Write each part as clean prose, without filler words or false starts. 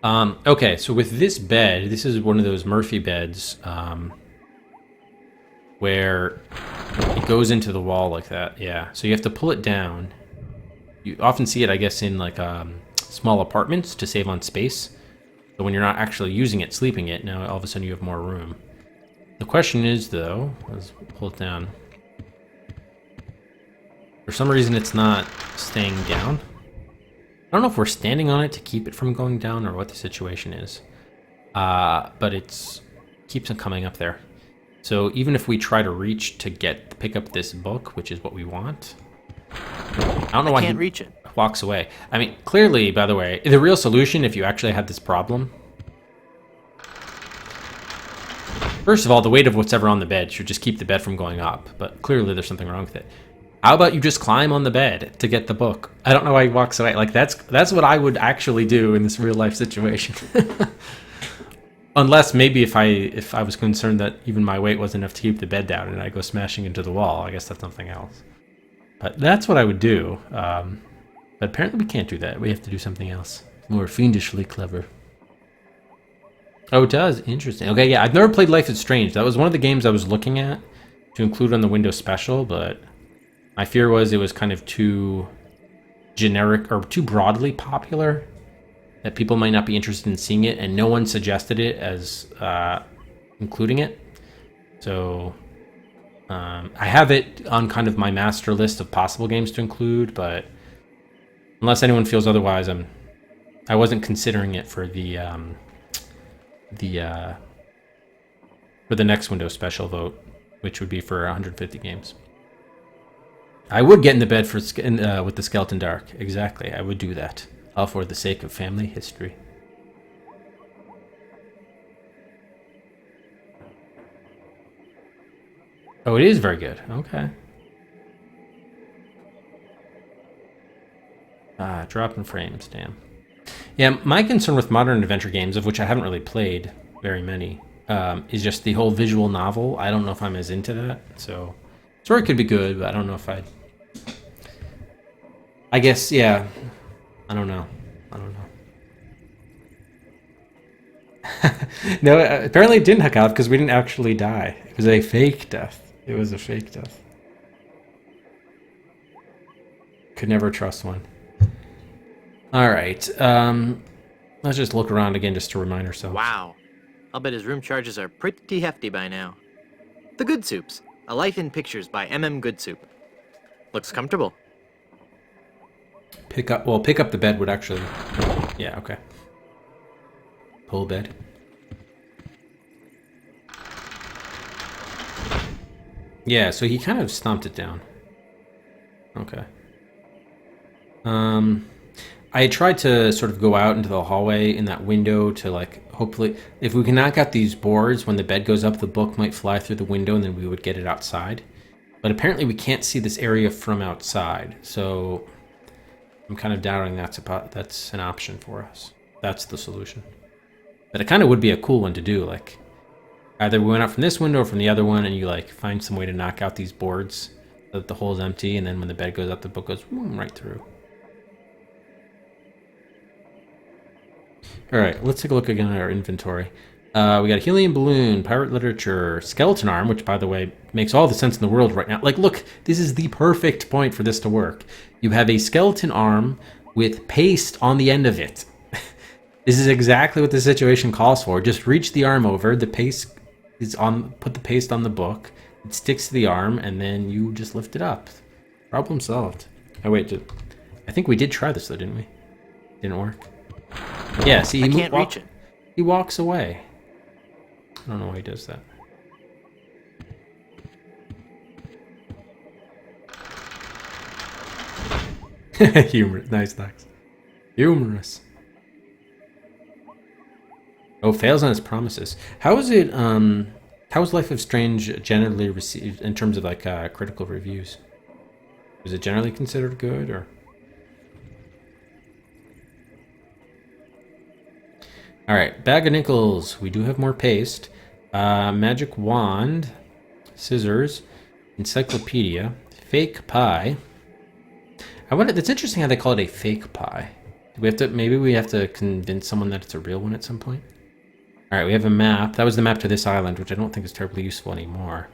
Okay, so with this bed, this is one of those Murphy beds where it goes into the wall like that. Yeah, so you have to pull it down. You often see it, I guess, in like small apartments to save on space. So when you're not actually using it, sleeping it, now all of a sudden you have more room. The question is, though, let's pull it down. For some reason, it's not staying down. I don't know if we're standing on it to keep it from going down or what the situation is. But it keeps on coming up there. So even if we try to reach to pick up this book, which is what we want, I don't know why he can't reach it. walks away. I mean, clearly, by the way, the real solution, if you actually had this problem, first of all, the weight of what's ever on the bed should just keep the bed from going up. But clearly, there's something wrong with it. How about you just climb on the bed to get the book? I don't know why he walks away. Like that's what I would actually do in this real life situation. Unless maybe if I was concerned that even my weight wasn't enough to keep the bed down and I go smashing into the wall, I guess that's something else. But that's what I would do. But apparently we can't do that. We have to do something else. More fiendishly clever. Oh, it does? Interesting. Okay, yeah, I've never played Life is Strange. That was one of the games I was looking at to include on the Windows Special, but my fear was it was kind of too generic or too broadly popular, that people might not be interested in seeing it, and no one suggested it as including it. So I have it on kind of my master list of possible games to include, but unless anyone feels otherwise, I wasn't considering it for the next Windows Special vote, which would be for 150 games. I would get in the bed with the Skeleton Dark. Exactly, I would do that. All for the sake of family history. Oh, it is very good. Okay. Dropping frames, damn. Yeah, my concern with modern adventure games, of which I haven't really played very many, is just the whole visual novel. I don't know if I'm as into that, so story could be good, but I don't know if I guess, yeah. I don't know. No, apparently it didn't hook out because we didn't actually die. It was a fake death. It was a fake death. Could never trust one. All right. Let's just look around again just to remind ourselves. Wow. I'll bet his room charges are pretty hefty by now. The Good Soups. A Life in Pictures by M.M. Good Soup. Looks comfortable. Pick up the bed would actually... Yeah, okay. Pull bed. Yeah, so he kind of stomped it down. Okay. I tried to sort of go out into the hallway in that window to, like, hopefully... If we can knock out these boards, when the bed goes up, the book might fly through the window and then we would get it outside. But apparently we can't see this area from outside, so... I'm kind of doubting that's an option for us. That's the solution. But it kind of would be a cool one to do, like... Either we went out from this window or from the other one, and you, like, find some way to knock out these boards so that the hole's empty, and then when the bed goes up, the book goes right through. Alright, let's take a look again at our inventory. We got a helium balloon, pirate literature, skeleton arm, which, by the way, makes all the sense in the world right now. Like, look, this is the perfect point for this to work. You have a skeleton arm with paste on the end of it. This is exactly what the situation calls for. Just reach the arm over, the paste is on, put the paste on the book, it sticks to the arm, and then you just lift it up. Problem solved. Oh, wait, I think we did try this, though, didn't we? Didn't work. Yeah, see, I can't reach it. He walks away. I don't know why he does that. Humorous. Nice. Humorous. Oh, fails on his promises. How is it, how is Life of Strange generally received in terms of, like, critical reviews? Is it generally considered good, or? Alright, bag of nickels. We do have more paste. Magic wand. Scissors. Encyclopedia. Fake pie. That's interesting how they call it a fake pie. Maybe we have to convince someone that it's a real one at some point. All right, we have a map. That was the map to this island, which I don't think is terribly useful anymore.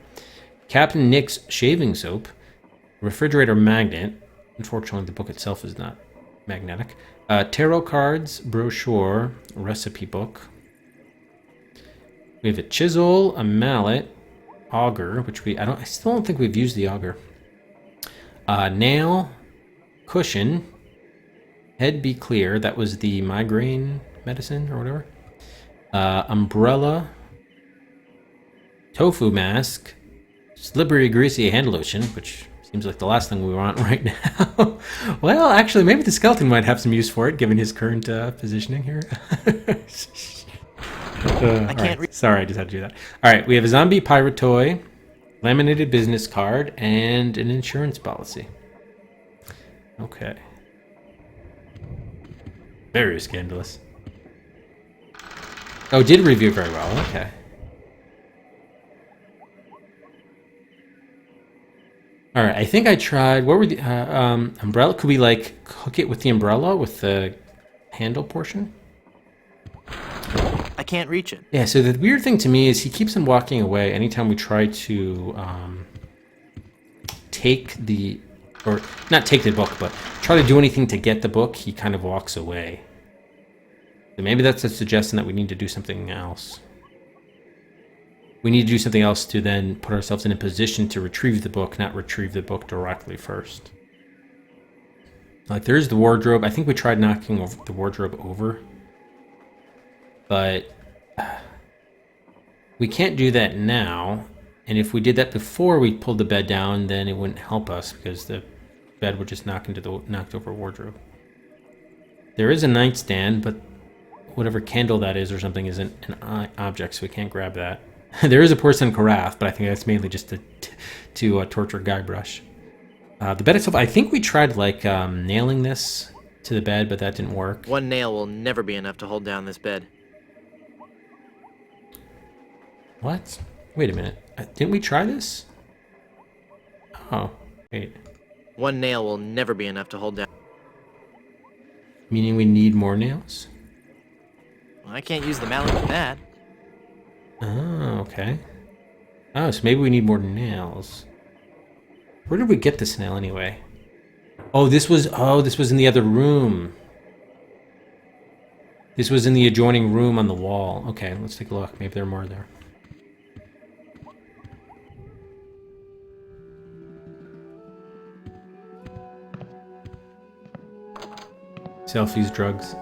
Captain Nick's shaving soap, refrigerator magnet. Unfortunately, the book itself is not magnetic. Tarot cards, brochure, recipe book. We have a chisel, a mallet, auger, which I still don't think we've used the auger. Nail, cushion, head be clear. That was the migraine medicine or whatever. Umbrella, tofu mask, slippery greasy hand lotion, which seems like the last thing we want right now. Well, actually, maybe the skeleton might have some use for it, given his current positioning here. I can't read. Sorry, I just had to do that. All right, we have a zombie pirate toy, laminated business card, and an insurance policy. Okay. Very scandalous. Oh, did review very well. Okay. All right, I think I tried. What were the umbrella? Could we like hook it with the umbrella with the handle portion? I can't reach it. Yeah. So the weird thing to me is he keeps on walking away anytime we try to take the, or not take the book, but try to do anything to get the book. He kind of walks away. So maybe that's a suggestion that we need to do something else. We need to do something else to then put ourselves in a position to retrieve the book, not retrieve the book directly first. Like, there's the wardrobe. I think we tried knocking the wardrobe over. But we can't do that now. And if we did that before we pulled the bed down, then it wouldn't help us because the bed would just knock into the knocked over wardrobe. There is a nightstand, but whatever candle that is or something isn't an object, so we can't grab that. There is a porcelain carafe, but I think that's mainly just to torture Guybrush. The bed itself, I think we tried like nailing this to the bed, but that didn't work. One nail will never be enough to hold down this bed. What? Wait a minute. Didn't we try this? Oh, wait. One nail will never be enough to hold down. Meaning we need more nails? I can't use the mallet with that. Oh, okay. Oh, so maybe we need more nails. Where did we get this nail anyway? Oh, this was in the other room. This was in the adjoining room on the wall. Okay, let's take a look. Maybe there are more there. Selfies, drugs.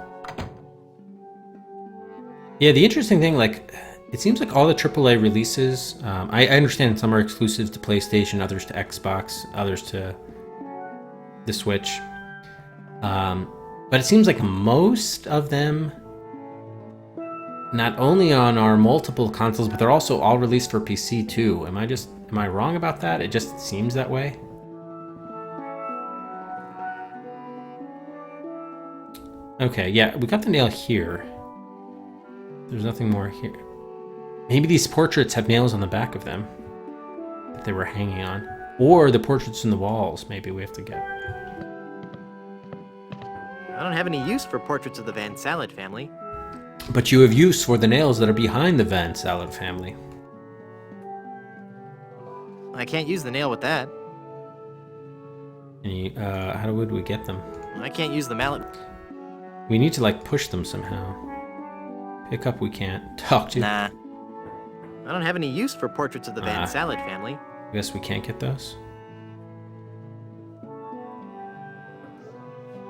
Yeah, the interesting thing, like, it seems like all the AAA releases, I understand some are exclusives to PlayStation, others to Xbox, others to the Switch. But it seems like most of them, not only on our multiple consoles, but they're also all released for PC too. Am I wrong about that? It just seems that way. Okay, yeah, we got the nail here. There's nothing more here. Maybe these portraits have nails on the back of them that they were hanging on. Or the portraits in the walls, maybe we have to get. I don't have any use for portraits of the Van Salad family. But you have use for the nails that are behind the Van Salad family. I can't use the nail with that. How would we get them? I can't use the mallet. We need to, like, push them somehow. Pick up we can't. Talk to. Nah. I don't have any use for portraits of the Van Salad family. I guess we can't get those.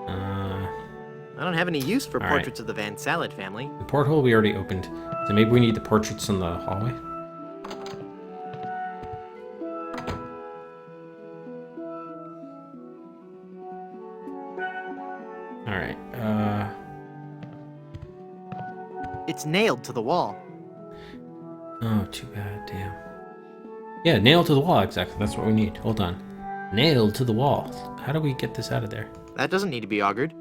I don't have any use for portraits of the Van Salad family. The porthole we already opened. So maybe we need the portraits in the hallway? Alright, It's nailed to the wall. Oh, too bad, damn. Yeah, nailed to the wall, exactly. That's what we need. Hold on. Nailed to the wall. How do we get this out of there? That doesn't need to be augured.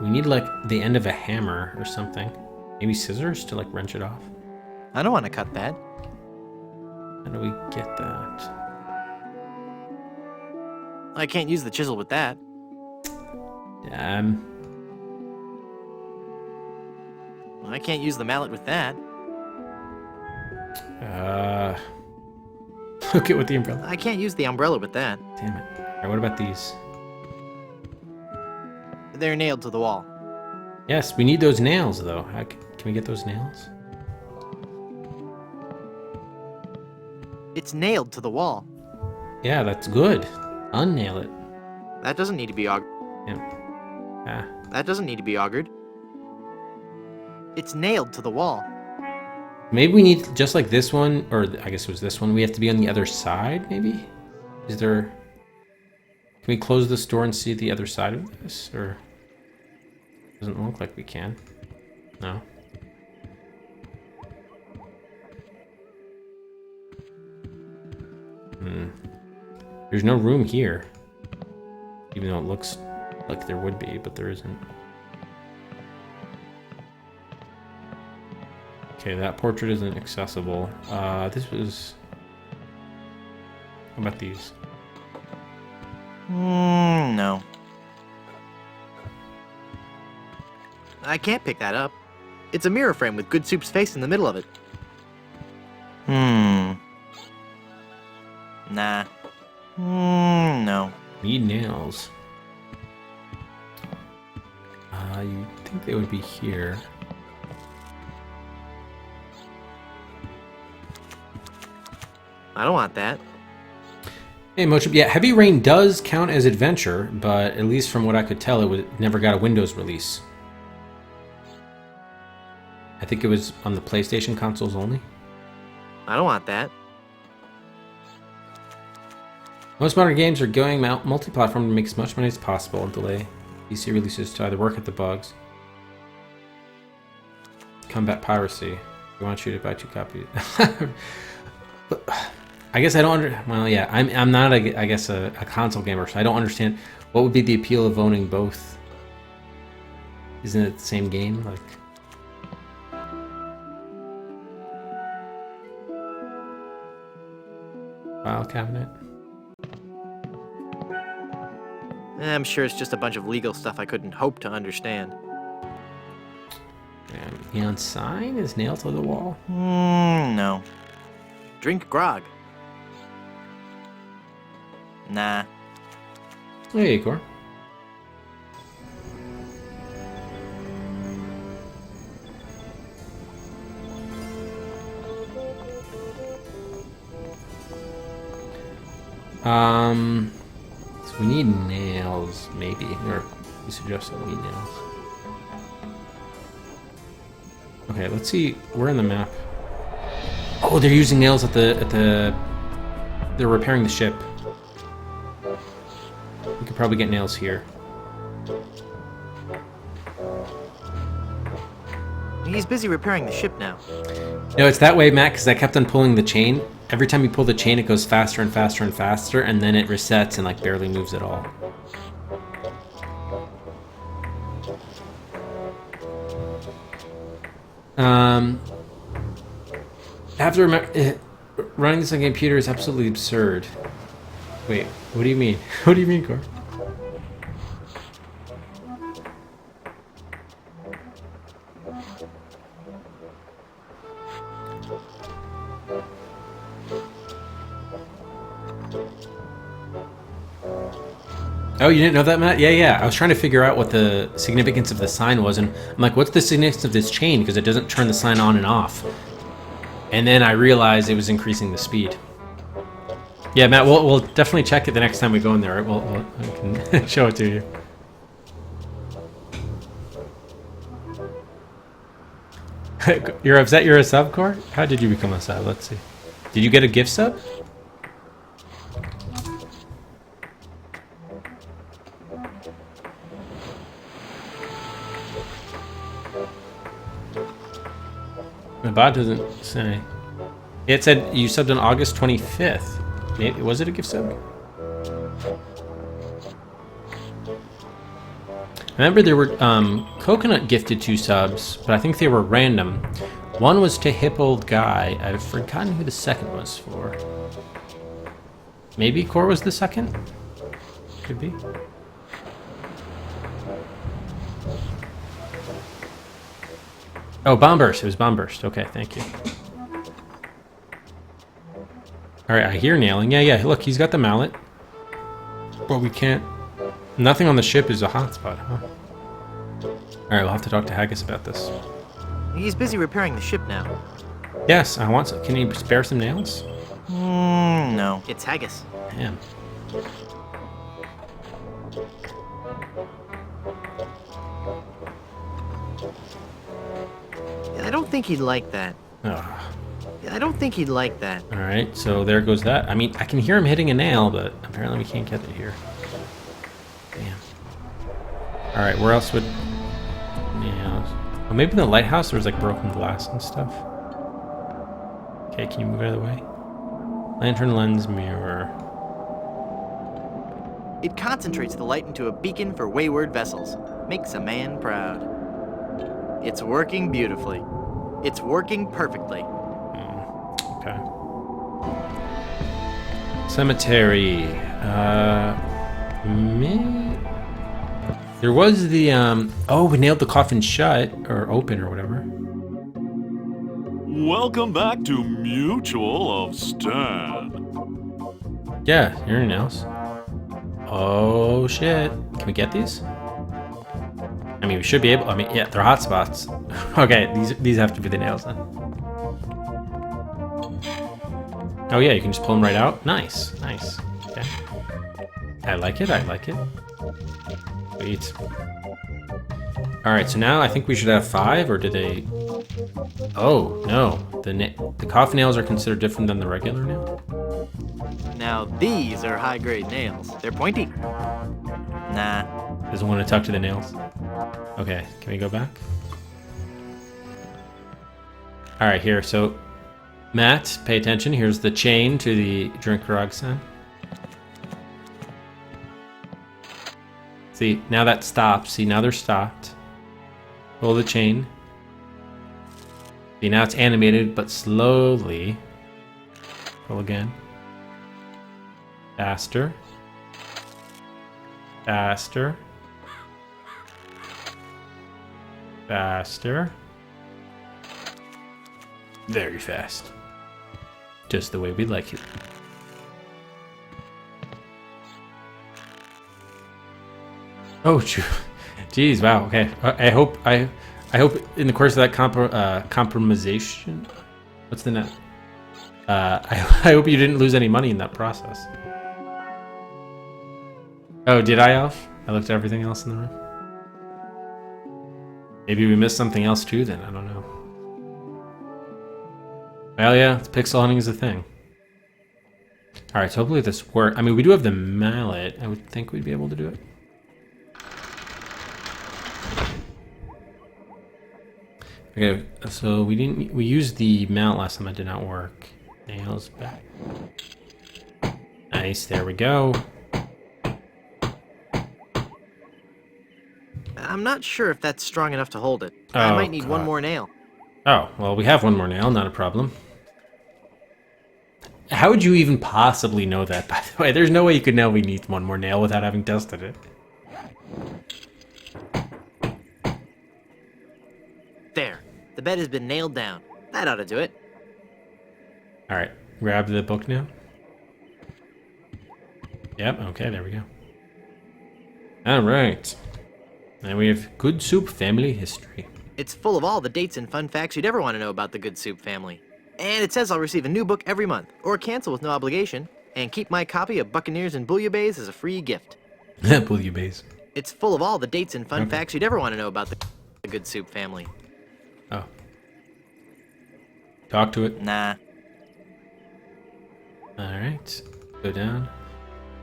We need, like, the end of a hammer or something. Maybe scissors to, like, wrench it off. I don't want to cut that. How do we get that? I can't use the chisel with that. Well, I can't use the mallet with that. Hook it with the umbrella. I can't use the umbrella with that. Damn it. Alright, what about these? They're nailed to the wall. Yes, we need those nails, though. Can we get those nails? It's nailed to the wall. Yeah, that's good. Unnail it. That doesn't need to be augured. Yeah. That doesn't need to be augured. It's nailed to the wall. Maybe we need, just like this one, or I guess it was this one, we have to be on the other side, maybe? Is there... Can we close this door and see the other side of this, or... Doesn't look like we can. No. There's no room here. Even though it looks like there would be, but there isn't. Okay, that portrait isn't accessible. This was... How about these? No. I can't pick that up. It's a mirror frame with Good Soup's face in the middle of it. Nah. No. Need nails. You think they would be here. I don't want that. Hey, Mochip, yeah, Heavy Rain does count as adventure, but at least from what I could tell, it never got a Windows release. I think it was on the PlayStation consoles only. I don't want that. Most modern games are going multi-platform to make as much money as possible and delay PC releases to either work at the bugs, combat piracy. We want you to buy 2 copies. I guess I don't well, yeah, I'm not, I guess, a console gamer, so I don't understand what would be the appeal of owning both. Isn't it the same game? Like... File cabinet. I'm sure it's just a bunch of legal stuff I couldn't hope to understand. Neon sign is nailed to the wall. No. Drink grog. Nah. Hey, Igor. So we need nails, maybe, or you suggest that we need nails. Okay, let's see. We're in the map. Oh, they're using nails at the. They're repairing the ship. We could probably get nails here. He's busy repairing the ship now. No, it's that way, Matt, because I kept on pulling the chain. Every time you pull the chain, it goes faster and faster and faster, and then it resets and like barely moves at all. I have to remember, running this on a computer is absolutely absurd. Wait, what do you mean? What do you mean, Cor? Oh, you didn't know that, Matt? Yeah. I was trying to figure out what the significance of the sign was, and I'm like, what's the significance of this chain? Because it doesn't turn the sign on and off. And then I realized it was increasing the speed. Yeah, Matt, we'll definitely check it the next time we go in there. Right? I can show it to you. You're upset you're a sub, Core? How did you become a sub? Let's see. Did you get a gift sub? The bot doesn't say. It said you subbed on August 25th. Maybe, was it a gift sub? I remember there were Coconut gifted 2 subs, but I think they were random. One was to Hip Old Guy. I've forgotten who the second was for. Maybe Core was the second? Could be. Oh, bomb burst. It was bomb burst. Okay, thank you. All right, I hear nailing. Yeah. Look, he's got the mallet. But we can't... Nothing on the ship is a hotspot, huh? All right, we'll have to talk to Haggis about this. He's busy repairing the ship now. Yes, I want some. Can you spare some nails? No. It's Haggis. Damn. I don't think he'd like that. Oh. I don't think he'd like that. All right, so there goes that. I mean, I can hear him hitting a nail, but apparently we can't get it here. Damn. All right, where else would... Yeah. Oh, maybe in the lighthouse there was like broken glass and stuff. Okay, can you move out of the way? Lantern, lens, mirror. It concentrates the light into a beacon for wayward vessels. Makes a man proud. It's working beautifully. It's working perfectly. Okay. Cemetery. There was the, oh, we nailed the coffin shut, or open, or whatever. Welcome back to Mutual of Stan. Yeah, here are nails. Oh, shit. Can we get these? I mean, we should be able, I mean, yeah, they're hot spots. Okay, these have to be the nails then. Oh yeah, you can just pull them right out. Nice. Okay. I like it. Sweet. Alright, so now I think we should have 5, or did they... Oh, no. The coffin nails are considered different than the regular nail? Now these are high-grade nails. They're pointy. Nah. Doesn't want to talk to the nails. Okay, can we go back? Alright, here, so... Matt, pay attention. Here's the chain to the drink grog sign. See, now that stops. See, now they're stopped. Pull the chain. See, now it's animated, but slowly. Pull again. Faster. Faster. Faster. Very fast. Just the way we like it. Oh, jeez, wow. Okay, I hope in the course of that compromisation, what's the net? I hope you didn't lose any money in that process. Oh, did I, Alf? I looked at everything else in the room. Maybe we missed something else too. Then I don't know. Well, yeah, pixel hunting is a thing. All right, so hopefully this works. I mean, we do have the mallet. I would think we'd be able to do it. Okay, so we used the mallet last time. That did not work. Nails back. Nice, there we go. I'm not sure if that's strong enough to hold it. I might need one more nail. Oh, well, we have one more nail, not a problem. How would you even possibly know that, by the way? There's no way you could know we need one more nail without having tested it. There. The bed has been nailed down. That ought to do it. Alright, grab the book now. Yep, okay, there we go. Alright. Now we have Good Soup family history. It's full of all the dates and fun facts you'd ever want to know about the Good Soup family. And it says I'll receive a new book every month, or cancel with no obligation, and keep my copy of Buccaneers and Bouillabaisse as a free gift. Bouillabaisse. It's full of all the dates and fun facts you'd ever want to know about the Good Soup family. Oh. Talk to it. Nah. Alright. Go down.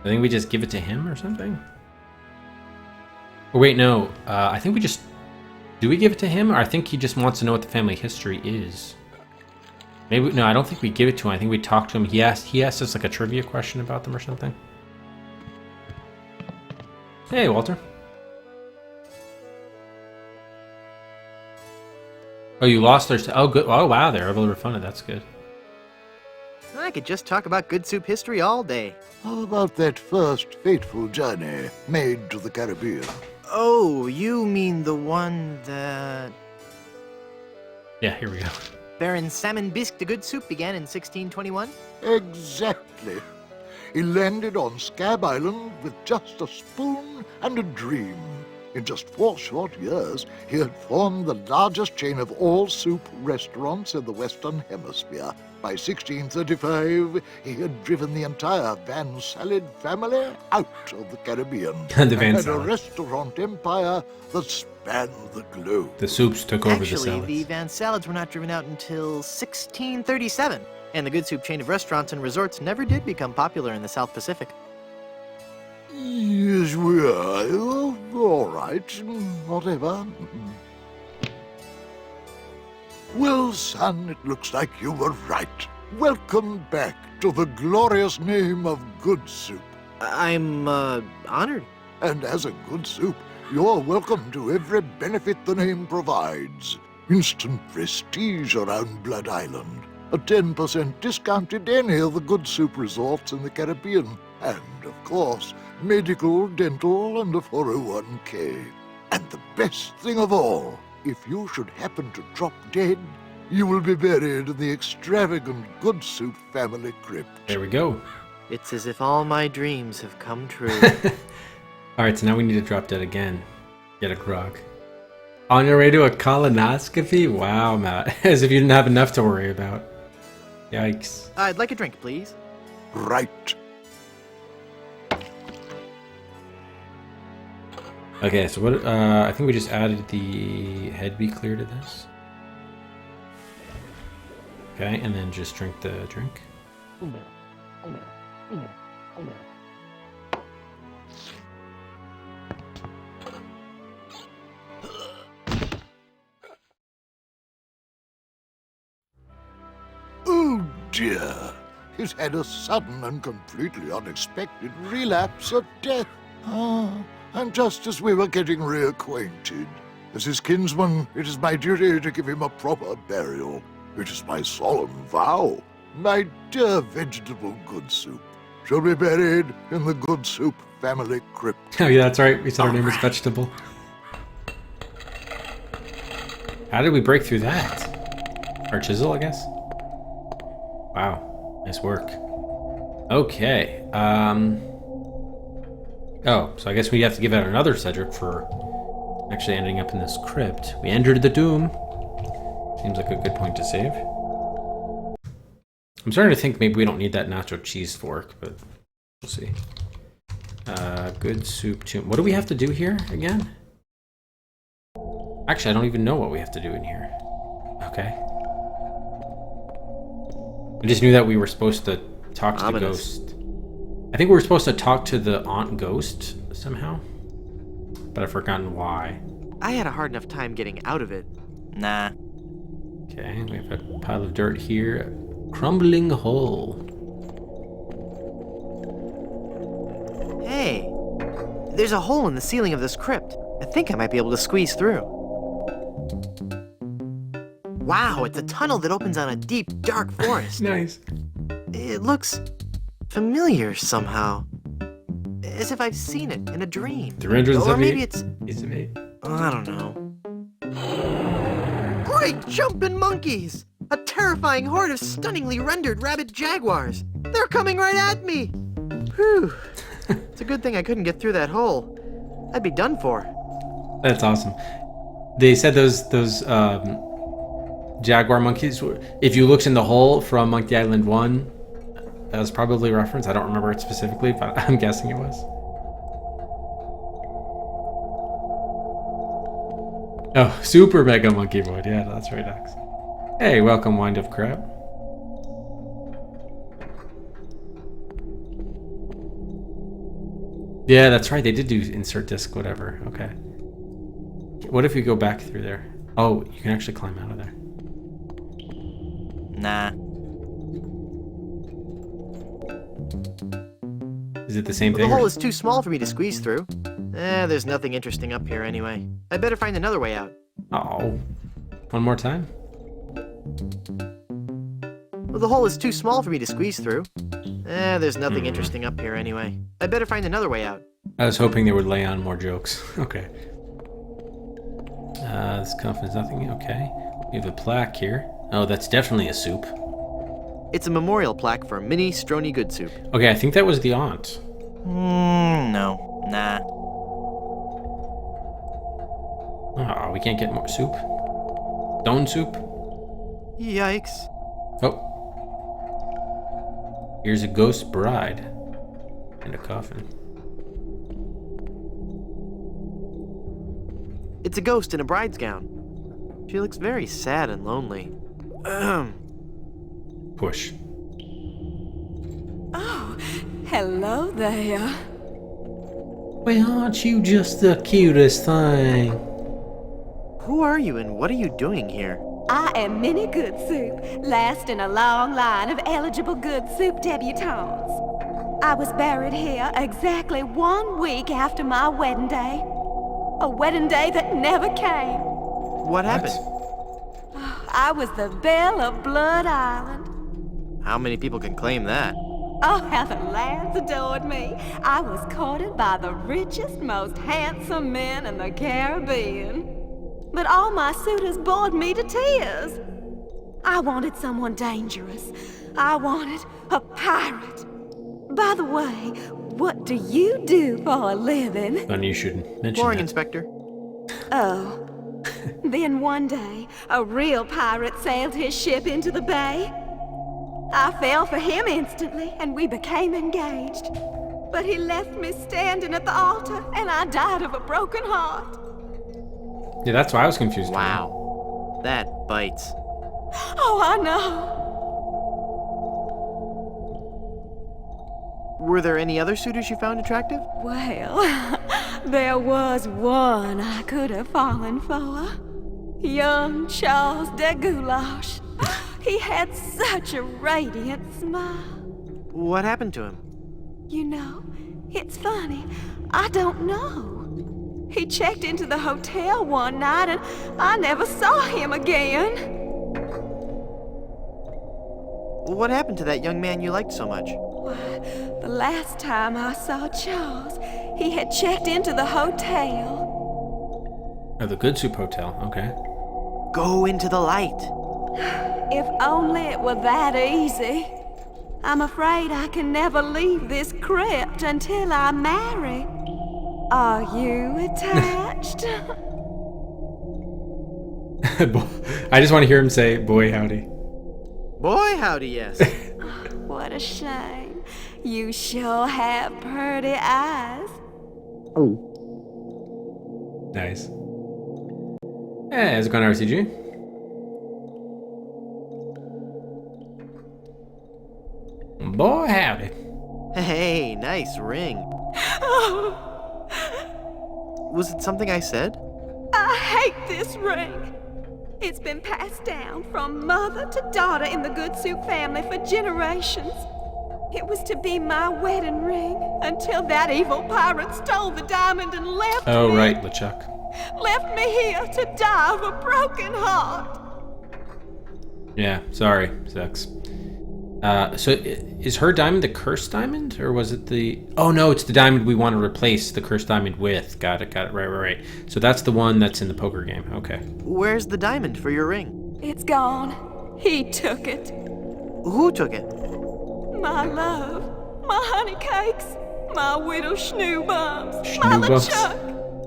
I think we just give it to him or something? Oh, wait, no. I think we just... Do we give it to him? Or I think he just wants to know what the family history is. Maybe... No, I don't think we give it to him. I think we talk to him. He asked us like a trivia question about them or something. Hey, Walter. Oh, you lost their... Oh, good. Oh, wow. They're able to refund it. That's good. I could just talk about Good Soup history all day. How about that first fateful journey made to the Caribbean? Oh, you mean the one that... Yeah, here we go. Baron Salmon Bisque de Good Soup began in 1621. Exactly. He landed on Scab Island with just a spoon and a dream. In just 4 short years, he had formed the largest chain of all soup restaurants in the Western Hemisphere. By 1635, he had driven the entire Van Salad family out of the Caribbean The and Van had a Salad. restaurant empire that spanned the globe. The soups took over the Actually, salads. the Van Salads were not driven out until 1637. And the Good Soup chain of restaurants and resorts never did become popular in the South Pacific. Yes, we are. All right, whatever. Well, son, it looks like you were right. Welcome back to the glorious name of Good Soup. I'm, honored. And as a Good Soup, you're welcome to every benefit the name provides. Instant prestige around Blood Island. A 10% discount at any of the Good Soup resorts in the Caribbean. And, of course, medical, dental, and a 401k. And the best thing of all, if you should happen to drop dead, you will be buried in the extravagant Good Soup family crypt. There we go. It's as if all my dreams have come true. Alright, so now we need to drop dead again. Get a grog. On your way to a colonoscopy? Wow, Matt. As if you didn't have enough to worry about. Yikes. I'd like a drink, please. Right. Okay, so what? I think we just added the head be clear to this. Okay, and then just drink the drink. Oh dear. He's had a sudden and completely unexpected relapse of death. And just as we were getting reacquainted, as his kinsman, it is my duty to give him a proper burial. It is my solemn vow. My dear vegetable Good Soup shall be buried in the Good Soup family crypt. Oh yeah, that's right. We said our name was Vegetable. How did we break through that? Our chisel, I guess? Wow. Nice work. Okay. Oh, so I guess we have to give out another Cedric for actually ending up in this crypt. We entered the doom. Seems like a good point to save. I'm starting to think maybe we don't need that nacho cheese fork, but we'll see. Good soup tomb. What do we have to do here again? Actually, I don't even know what we have to do in here. Okay. I just knew that we were supposed to talk to the ghost. I think we were supposed to talk to the aunt ghost somehow, but I've forgotten why. I had a hard enough time getting out of it. Nah. Okay, we have a pile of dirt here. Crumbling hole. Hey, there's a hole in the ceiling of this crypt. I think I might be able to squeeze through. Wow, it's a tunnel that opens on a deep, dark forest. Nice. It looks familiar somehow. As if I've seen it in a dream. 378. Or maybe it's... Is it me? I don't know. Great jumping monkeys! A terrifying horde of stunningly rendered rabid jaguars. They're coming right at me! Whew. It's a good thing I couldn't get through that hole. I'd be done for. That's awesome. They said those jaguar monkeys, if you looked in the hole from Monkey Island 1, that was probably a reference. I don't remember it specifically, but I'm guessing it was. Oh, Super Mega Monkey Boy. Yeah, that's right, Dax. Hey, welcome, Wind Up Crab. Yeah, that's right. They did do insert disc, whatever. Okay. What if we go back through there? Oh, you can actually climb out of there. Nah. Is it the same The thing? hole is too small for me to squeeze through. There's nothing interesting up here anyway. I'd better find another way out. Oh. One more time? Well, the hole is too small for me to squeeze through. There's nothing interesting up here anyway. I'd better find another way out. I was hoping they would lay on more jokes. Okay. This confidence nothing. Okay. We have a plaque here. Oh, that's definitely a soup. It's a memorial plaque for Minnie Strony Good Soup. Okay, I think that was the aunt. No. Nah. Oh, we can't get more soup? Stone soup? Yikes. Oh. Here's a ghost bride. And a coffin. It's a ghost in a bride's gown. She looks very sad and lonely. Push. Oh, hello there. Well, aren't you just the cutest thing? Who are you and what are you doing here? I am Minnie Good Soup, last in a long line of eligible Good Soup debutantes. I was buried here exactly 1 week after my wedding day. A wedding day that never came. What happened? I was the belle of Blood Island. How many people can claim that? Oh, how the lads adored me. I was courted by the richest, most handsome men in the Caribbean. But all my suitors bored me to tears. I wanted someone dangerous. I wanted a pirate. By the way, what do you do for a living? Funny you shouldn't mention Flooring that. inspector. Oh. Then one day, a real pirate sailed his ship into the bay. I fell for him instantly, and we became engaged. But he left me standing at the altar, and I died of a broken heart. Yeah, that's why I was confused. Wow. That bites. Oh, I know. Were there any other suitors you found attractive? Well, there was one I could have fallen for. Young Charles de Goulash. He had such a radiant smile. What happened to him? You know, it's funny. I don't know. He checked into the hotel one night and I never saw him again. What happened to that young man you liked so much? Why, the last time I saw Charles, he had checked into the hotel. Oh, the Good Soup Hotel. Okay. Go into the light. If only it were that easy. I'm afraid I can never leave this crypt until I marry. Are you attached? I just want to hear him say, boy, howdy. Boy, howdy, yes. What a shame. You sure have pretty eyes. Nice. Hey, how's it going, RCG? Boy, howdy. Hey, nice ring. Was it something I said? I hate this ring. It's been passed down from mother to daughter in the Good Soup family for generations. It was to be my wedding ring until that evil pirate stole the diamond and left me. Oh, right, LeChuck. Left me here to die of a broken heart. Yeah, sorry, sucks. So is her diamond the cursed diamond, or was it the... Oh, no, it's the diamond we want to replace the cursed diamond with. Got it, right. So that's the one that's in the poker game. Okay. Where's the diamond for your ring? It's gone. He took it. Who took it? My love, my honey cakes, my widow schnoobums, my Schnoobums? LeChuck.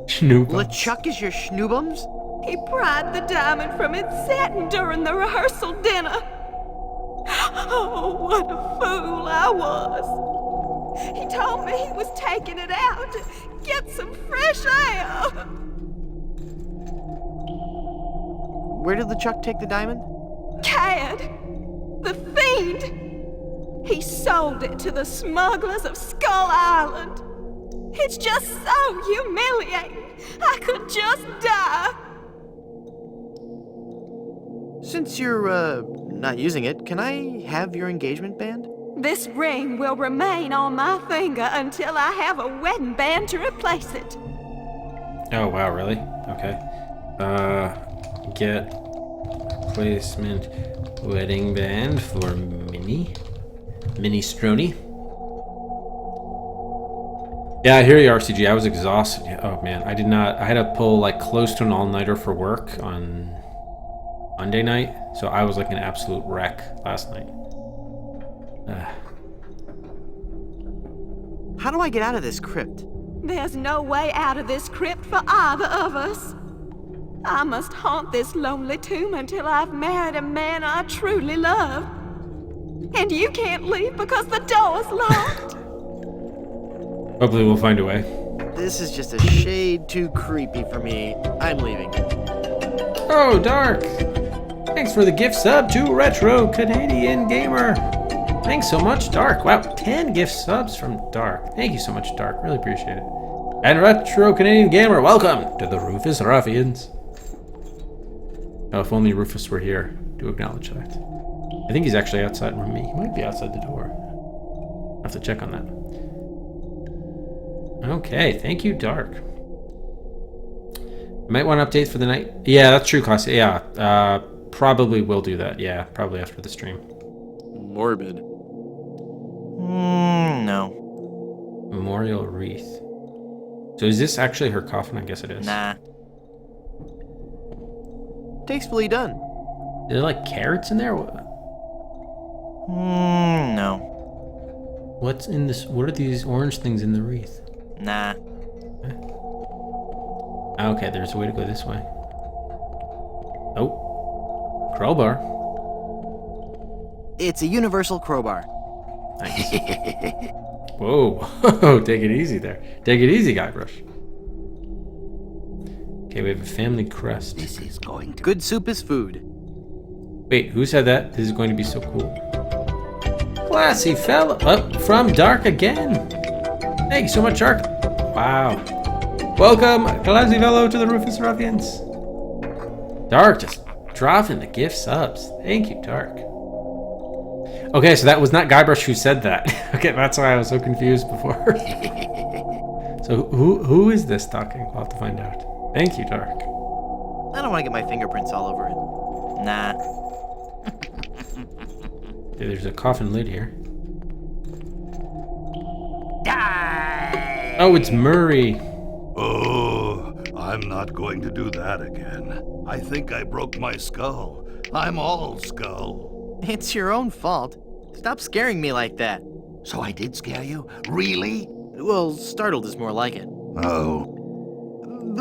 Schnoobums. LeChuck is your schnoobums? He pried the diamond from its satin during the rehearsal dinner. Oh, what a fool I was. He told me he was taking it out to get some fresh air. Where did LeChuck take the diamond? Cad, the fiend. He sold it to the smugglers of Skull Island. It's just so humiliating. I could just die. Since you're, not using it, can I have your engagement band? This ring will remain on my finger until I have a wedding band to replace it. Oh, wow, really? Okay. Get replacement wedding band for Minnie Strony. Yeah, I hear you, RCG. I was exhausted. Oh man, I did not. I had to pull like close to an all-nighter for work on Monday night, so I was like an absolute wreck last night. How do I get out of this crypt? There's no way out of this crypt for either of us. I must haunt this lonely tomb until I've married a man I truly love. And you can't leave because the door's locked. Hopefully, we'll find a way. This is just a shade too creepy for me. I'm leaving. Oh, Dark! Thanks for the gift sub to Retro Canadian Gamer. Thanks so much, Dark. Wow, 10 gift subs from Dark. Thank you so much, Dark. Really appreciate it. And Retro Canadian Gamer, welcome to the Rufus Ruffians. Oh, if only Rufus were here to acknowledge that. I think he's actually outside from me. He might be outside the door. I'll have to check on that. Okay, thank you, Dark. You might want to update for the night. Yeah, that's true, Classy. Yeah, probably will do that. Yeah, probably after the stream. Morbid. No. Memorial wreath. So is this actually her coffin? I guess it is. Nah. Tastefully done. Are there like carrots in there? No. What's in this? What are these orange things in the wreath? Nah. Okay, there's a way to go this way. Oh. Crowbar. It's a universal crowbar. Nice. Whoa. Take it easy there. Take it easy, Guybrush. Okay, we have a family crest. This is going to... Good soup is food. Wait, who said that? This is going to be so cool. Classy fella. Oh, from Dark again. Thank you so much, Dark. Wow. Welcome, classy fellow, to the Rufus Ruffians. Dark just dropping the gift subs. Thank you, Dark. Okay, so that was not Guybrush who said that. Okay, that's why I was so confused before. So who is this talking? I'll have to find out. Thank you, Dark. I don't want to get my fingerprints all over it. Nah. Okay, there's a coffin lid here. Die! Oh, it's Murray. Oh, I'm not going to do that again. I think I broke my skull. I'm all skull. It's your own fault. Stop scaring me like that. So I did scare you? Really? Well, startled is more like it. Oh,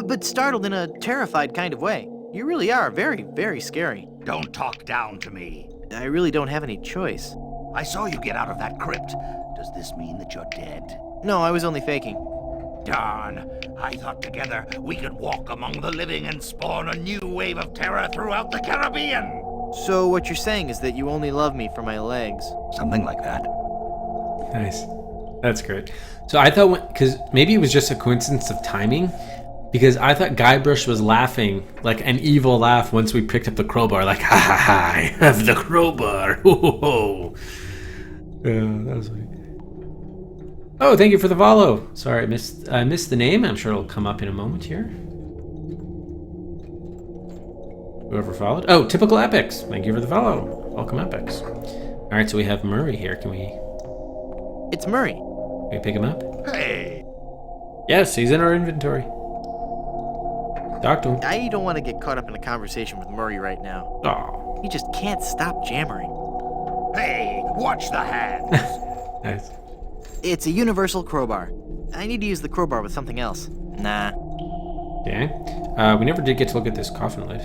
But startled in a terrified kind of way. You really are very, very scary. Don't talk down to me. I really don't have any choice. I saw you get out of that crypt. Does this mean that you're dead? No, I was only faking. Darn. I thought together we could walk among the living and spawn a new wave of terror throughout the Caribbean. So what you're saying is that you only love me for my legs. Something like that. Nice. That's great. So I thought, because maybe it was just a coincidence of timing, because I thought Guybrush was laughing, like an evil laugh once we picked up the crowbar, like, ha ha ha, I have the crowbar. Ho ho ho. That was funny. Oh, thank you for the follow. Sorry, I missed the name. I'm sure it'll come up in a moment here. Whoever followed. Oh, Typical Epics. Thank you for the follow. Welcome, Epics. All right, so we have Murray here. Can we It's Murray. pick him up? Hey, Yes, he's in our inventory. Talk to him. I don't want to get caught up in a conversation with Murray right now. Oh, He just can't stop jammering. hey, watch the hands. nice. It's a universal crowbar. I need to use the crowbar with something else. Nah. Okay. We never did get to look at this coffin lid.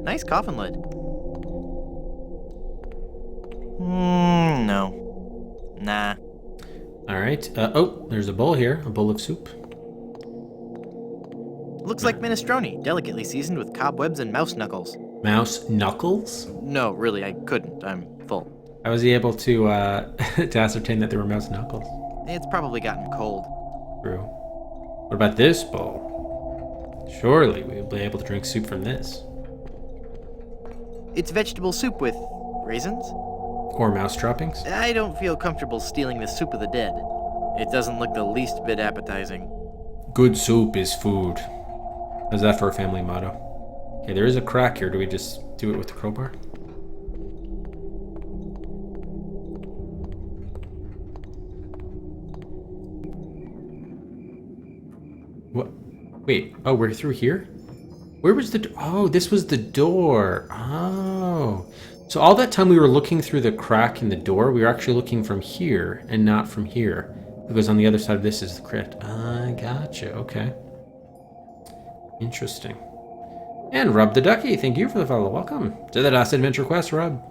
Nice coffin lid. No. Nah. All right. Oh, there's a bowl here. A bowl of soup. Looks like minestrone, delicately seasoned with cobwebs and mouse knuckles. Mouse knuckles? No, really, I couldn't. I'm full. How was he able to to ascertain that they were mouse knuckles? It's probably gotten cold. True. What about this bowl? Surely we'll be able to drink soup from this. It's vegetable soup with raisins? Or mouse droppings? I don't feel comfortable stealing the soup of the dead. It doesn't look the least bit appetizing. Good soup is food. How's that for a family motto? Okay, there is a crack here. Do we just do it with the crowbar? What? Wait. Oh, we're through here? Where was the... Oh, this was the door. Oh. So all that time we were looking through the crack in the door, we were actually looking from here and not from here. Because on the other side of this is the crypt. I gotcha. Okay. Interesting. And Rub the Ducky, thank you for the follow. Welcome to the last adventure quest, Rub.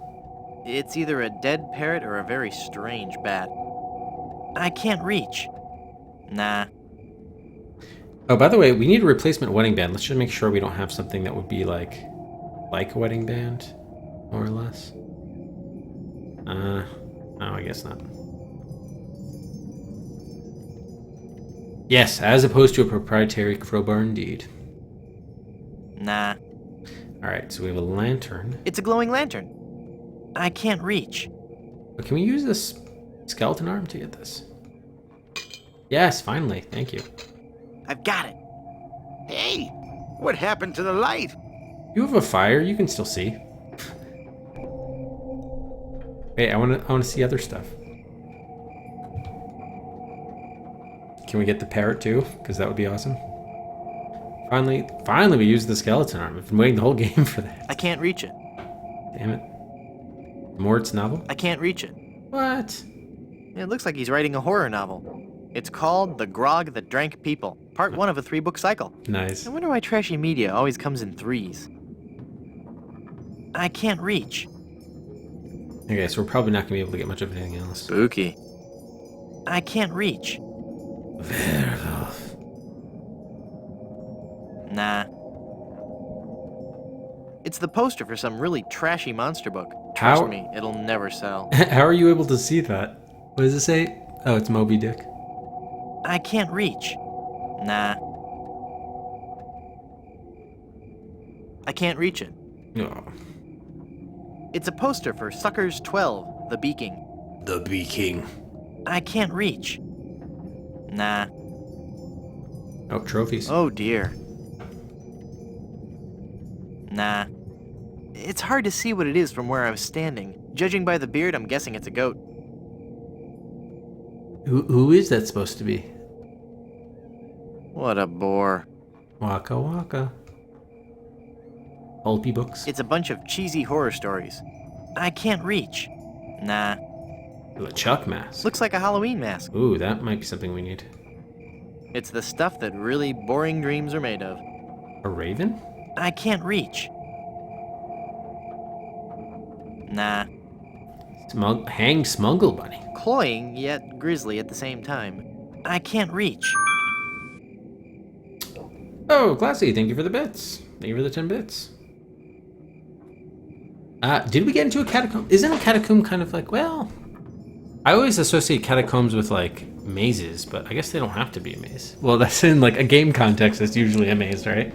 It's either a dead parrot or a very strange bat. I can't reach. Nah. Oh, by the way, we need a replacement wedding band. Let's just make sure we don't have something that would be like a wedding band, more or less. No, I guess not. Yes, as opposed to a proprietary crowbar indeed. Nah. Alright, so we have a lantern. It's a glowing lantern. I can't reach. But can we use this skeleton arm to get this? Yes, finally. Thank you. I've got it. Hey, what happened to the light? You have a fire, you can still see. Wait, I wanna see other stuff. Can we get the parrot too? Because that would be awesome. Finally we used the skeleton arm. I've been waiting the whole game for that. I can't reach it. Damn it. Mort's novel? I can't reach it. What? It looks like he's writing a horror novel. It's called The Grog That Drank People, part 1 of a 3-book cycle. Nice. I wonder why trashy media always comes in 3s. I can't reach. Okay, so we're probably not gonna be able to get much of anything else. Spooky. I can't reach. Werewolf. Nah. It's the poster for some really trashy monster book. How- Trust me, it'll never sell. How are you able to see that? What does it say? Oh, it's Moby Dick. I can't reach. Nah. I can't reach it. Oh. It's a poster for Suckers 12, The Beaking. The Beaking. I can't reach. Nah. Oh, trophies. Oh dear. Nah. It's hard to see what it is from where I was standing. Judging by the beard, I'm guessing it's a goat. Who is that supposed to be? What a bore. Waka Waka. Pulpy books. It's a bunch of cheesy horror stories. I can't reach. Nah. Ooh, a Chuck mask. Looks like a Halloween mask. Ooh, that might be something we need. It's the stuff that really boring dreams are made of. A raven? I can't reach. Nah. Hanged Smuggle Bunny. Cloying, yet grisly at the same time. I can't reach. Oh, classy. Thank you for the bits. Thank you for the 10 bits. Did we get into a catacomb? Isn't a catacomb kind of like, well... I always associate catacombs with, like, mazes, but I guess they don't have to be a maze. Well, that's in, like, a game context. That's usually a maze, right?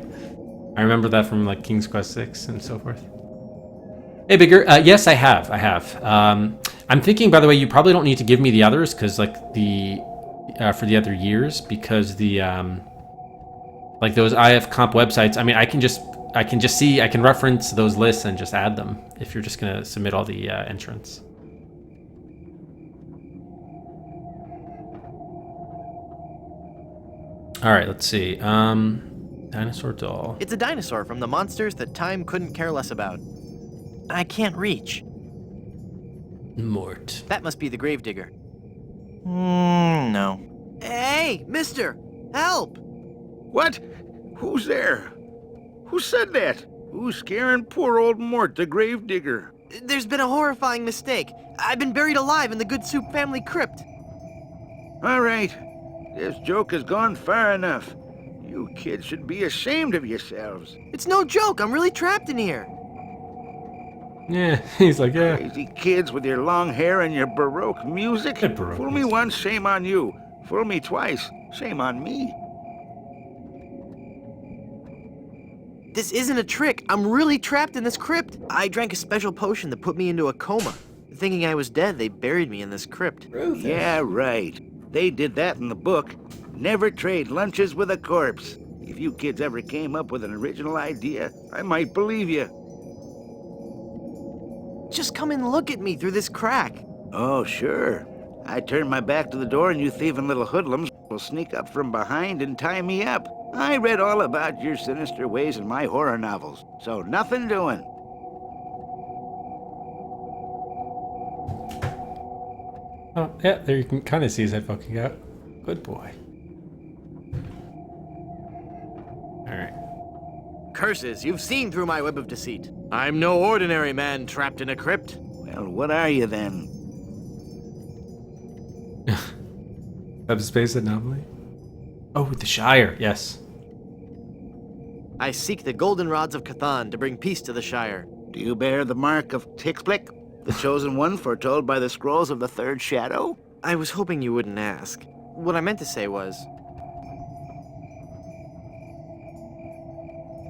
I remember that from, like, King's Quest 6 and so forth. Hey, Bigger. Yes, I have. I'm thinking, by the way, you probably don't need to give me the others, because, like, for the other years, because the, like, those IF comp websites, I mean, I can reference those lists and just add them if you're just going to submit all the entrants. All right, let's see. Dinosaur doll. It's a dinosaur from the monsters that time couldn't care less about. I can't reach. Mort. That must be the gravedigger. No. Hey, mister! Help! What? Who's there? Who said that? Who's scaring poor old Mort, the gravedigger? There's been a horrifying mistake. I've been buried alive in the Good Soup family crypt. All right. This joke has gone far enough. You kids should be ashamed of yourselves. It's no joke, I'm really trapped in here. Yeah, he's like, yeah. Crazy kids with your long hair and your Baroque music. Baroque Fool me music. once, shame on you. Fool me twice, shame on me. This isn't a trick. I'm really trapped in this crypt. I drank a special potion that put me into a coma. Thinking I was dead, they buried me in this crypt. Yeah, right. They did that in the book. Never trade lunches with a corpse. If you kids ever came up with an original idea, I might believe you. Just come and look at me through this crack. Oh, sure. I turn my back to the door and you thieving little hoodlums will sneak up from behind and tie me up. I read all about your sinister ways in my horror novels, so nothing doing. Oh, yeah, there you can kind of see his head poking out. Good boy. Alright. Curses, you've seen through my web of deceit. I'm no ordinary man trapped in a crypt. Well, what are you then? Subspace anomaly? Oh, the Shire, yes. I seek the golden rods of Cathan to bring peace to the Shire. Do you bear the mark of Tixblick, the chosen one foretold by the scrolls of the Third Shadow? I was hoping you wouldn't ask. What I meant to say was...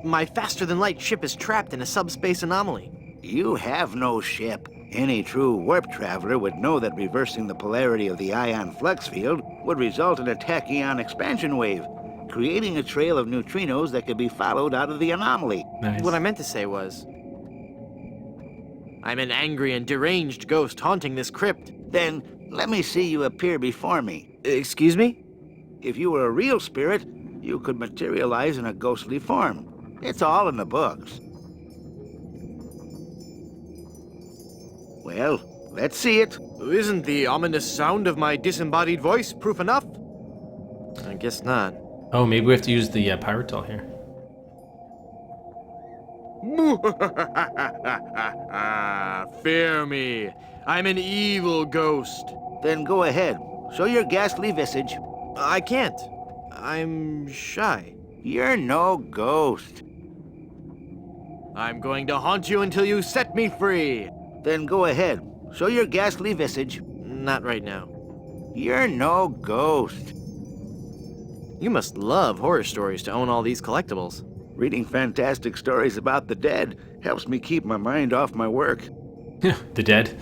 my faster-than-light ship is trapped in a subspace anomaly. You have no ship. Any true warp traveler would know that reversing the polarity of the ion flux field would result in a tachyon expansion wave, creating a trail of neutrinos that could be followed out of the anomaly. Nice. What I meant to say was... I'm an angry and deranged ghost haunting this crypt. Then let me see you appear before me. Excuse me? If you were a real spirit, you could materialize in a ghostly form. It's all in the books. Well, let's see it. Isn't the ominous sound of my disembodied voice proof enough? I guess not. Oh, maybe we have to use the pirate doll here. Fear me. I'm an evil ghost. Then go ahead. Show your ghastly visage. I can't. I'm shy. You're no ghost. I'm going to haunt you until you set me free. Then go ahead. Show your ghastly visage. Not right now. You're no ghost. You must love horror stories to own all these collectibles. Reading fantastic stories about the dead helps me keep my mind off my work. The dead.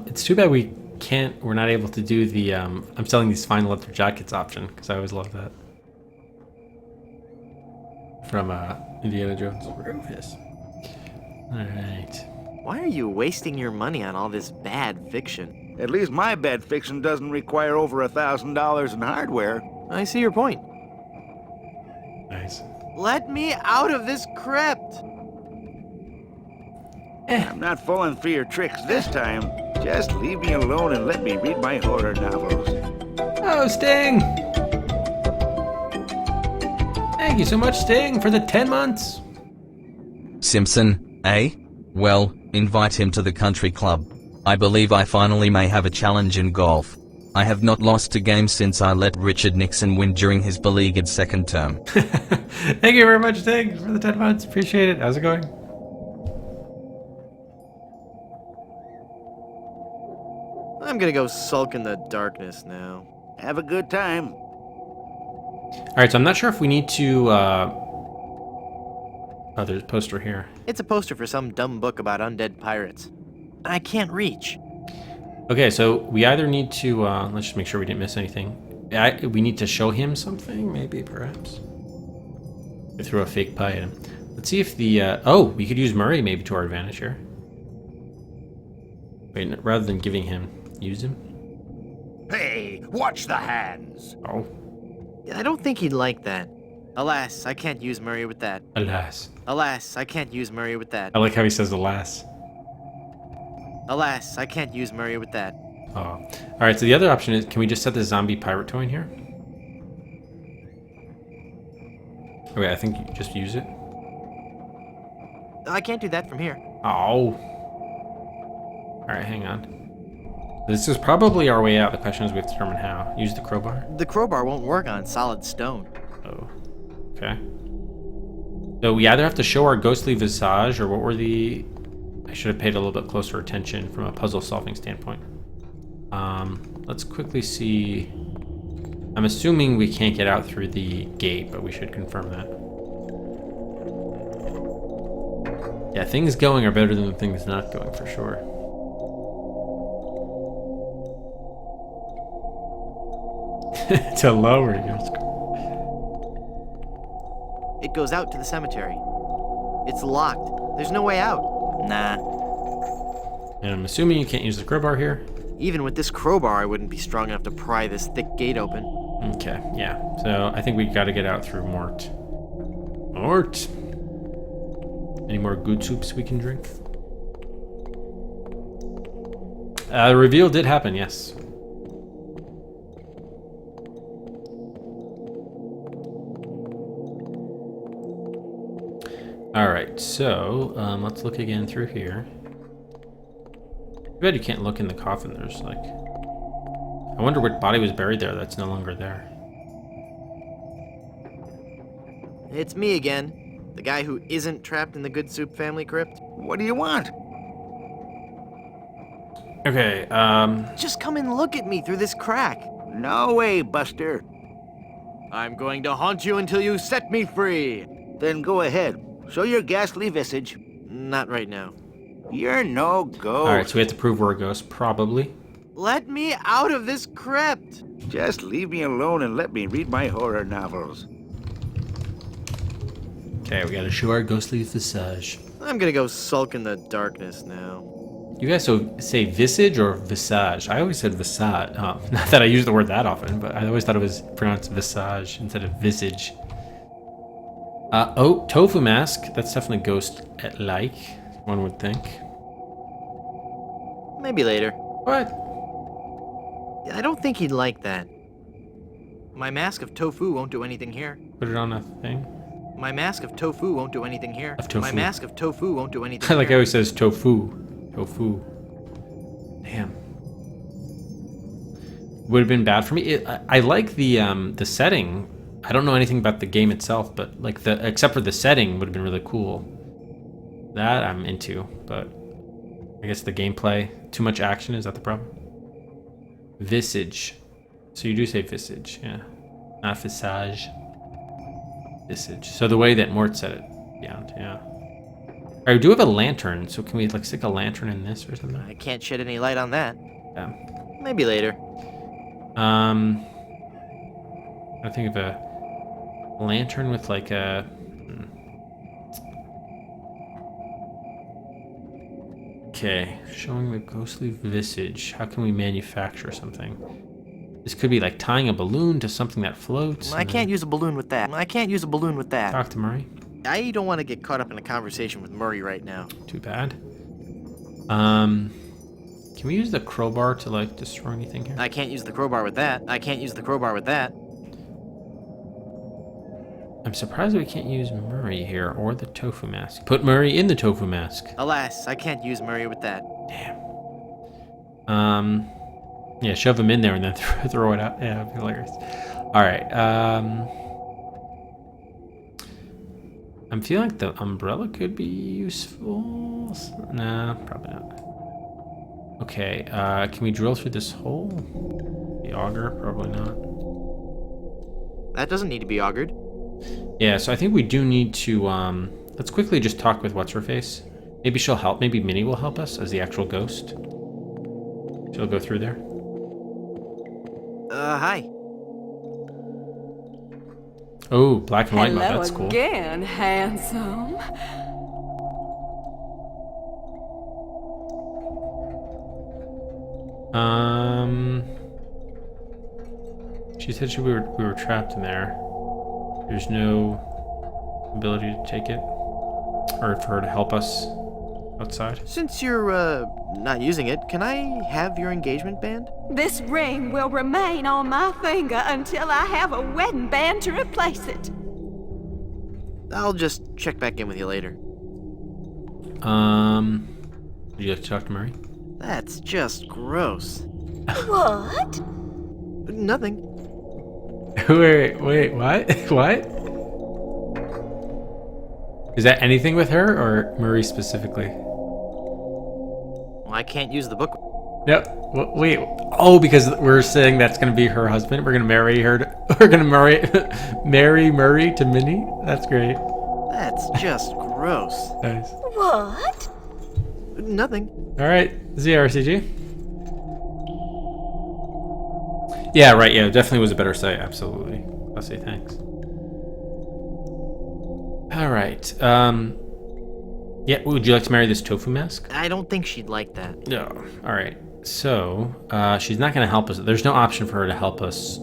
It's too bad we're not able to do the I'm selling these fine leather jackets option, because I always love that. From Indiana Jones. Rufus. Alright. Why are you wasting your money on all this bad fiction? At least my bad fiction doesn't require over $1,000 in hardware. I see your point. Nice. Let me out of this crypt! I'm not falling for your tricks this time. Just leave me alone and let me read my horror novels. Oh, Sting! Thank you so much, Sting, for the 10 months. Simpson, eh? Well, invite him to the country club. I believe I finally may have a challenge in golf. I have not lost a game since I let Richard Nixon win during his beleaguered second term. Thank you very much, Sting, for the 10 months. Appreciate it. How's it going? I'm gonna go sulk in the darkness now. Have a good time. Alright, so I'm not sure if we need to, oh, there's a poster here. It's a poster for some dumb book about undead pirates. I can't reach. Okay, so we either need to, let's just make sure we didn't miss anything. We need to show him something, maybe, perhaps. We throw a fake pie at him. Let's see if the, oh, we could use Murray maybe to our advantage here. Wait, rather than giving him, use him. Hey, watch the hands. Oh, I don't think he'd like that. Alas, I can't use Murray with that. alas. Alas, I can't use Murray with that. I like how he says alas. Alas, I can't use Murray with that. Oh. Alright, so the other option is, can we just set the zombie pirate toy in here? Okay, I think you just use it. I can't do that from here. Oh. Alright, hang on. This is probably our way out. The question is we have to determine how. Use the crowbar? The crowbar won't work on solid stone. Oh. Okay. So we either have to show our ghostly visage, or what were the... I should have paid a little bit closer attention from a puzzle solving standpoint. Let's quickly see. I'm assuming we can't get out through the gate, but we should confirm that. Yeah, things going are better than things not going, for sure. To lower your score. It goes out to the cemetery. It's locked. There's no way out. Nah. And I'm assuming you can't use the crowbar here. Even with this crowbar, I wouldn't be strong enough to pry this thick gate open. Okay, yeah. So I think we got to get out through Mort. Mort! Any more good soups we can drink? The reveal did happen, yes. Alright, so let's look again through here. Too bad you can't look in the coffin. There's like... I wonder what body was buried there that's no longer there. It's me again. The guy who isn't trapped in the Good Soup family crypt. What do you want? Okay, Just come and look at me through this crack. No way, Buster. I'm going to haunt you until you set me free. Then go ahead. Show your ghastly visage. Not right now. You're no ghost. alright, so we have to prove we're a ghost, probably. Let me out of this crypt. Just leave me alone and let me read my horror novels. Okay, we gotta show our ghostly visage. I'm gonna go sulk in the darkness now. You guys say visage or visage? I always said visage. Oh, not that I use the word that often, but I always thought it was pronounced visage instead of visage. Oh, tofu mask. That's definitely ghost-like, one would think. Maybe later. What? I don't think he'd like that. My mask of tofu won't do anything here. Put it on a thing? My mask of tofu won't do anything here. Of tofu. My mask of tofu won't do anything Like here. I always says tofu. Tofu. Damn. Would have been bad for me. I like the setting. I don't know anything about the game itself, but like except for the setting would have been really cool. That I'm into, but I guess the gameplay, too much action, is that the problem? Visage. So you do say visage, yeah. Not visage. Visage. So the way that Mort said it. Yeah. Alright, we do have a lantern, so can we like stick a lantern in this or something? I can't shed any light on that. Yeah. Maybe later. I think of a lantern with like a... Okay, showing the ghostly visage. How can we manufacture something? This could be like tying a balloon to something that floats. I can't use a balloon with that. I can't use a balloon with that. Talk to Murray. I don't want to get caught up in a conversation with Murray right now. Too bad. Can we use the crowbar to like destroy anything here? I can't use the crowbar with that. I can't use the crowbar with that. I'm surprised we can't use Murray here or the tofu mask. Put Murray in the tofu mask. Alas, I can't use Murray with that. Damn. Yeah, shove him in there and then throw it out. Yeah, that'd be hilarious. All right. I'm feeling like the umbrella could be useful. Nah, probably not. Okay. Can we drill through this hole? The auger? Probably not. That doesn't need to be augured. Yeah, so I think we do need to, let's quickly just talk with What's-Her-Face. Maybe she'll help. Maybe Minnie will help us as the actual ghost. She'll go through there. Hi. Oh, black and white mode. Hello That's cool. again, handsome. She said we were trapped in there. There's no ability to take it, or for her to help us outside. Since you're, not using it, can I have your engagement band? This ring will remain on my finger until I have a wedding band to replace it. I'll just check back in with you later. Would you like to talk to Murray? That's just gross. What? Nothing. Wait, what? What? Is that anything with her or Murray specifically? Well, I can't use the book. No. Wait. Oh, because we're saying that's going to be her husband. We're going to marry her. We're going to marry Murray to Minnie. That's great. That's just gross. Nice. What? Nothing. All right. ZRCG. Yeah, right. Yeah, definitely was a better site. Absolutely. I'll say thanks. All right. Yeah, would you like to marry this tofu mask? I don't think she'd like that. No. All right. So, she's not going to help us. There's no option for her to help us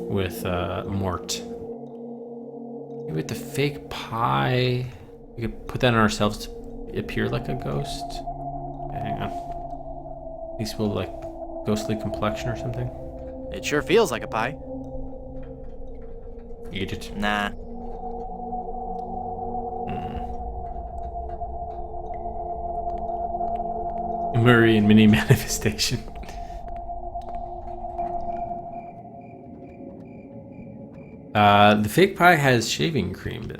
with Mort. Maybe with the fake pie, we could put that on ourselves to appear like a ghost. Okay, hang on. At least we'll like ghostly complexion or something. It sure feels like a pie. Eat it. Nah. Murray and mini manifestation. The fake pie has shaving cream.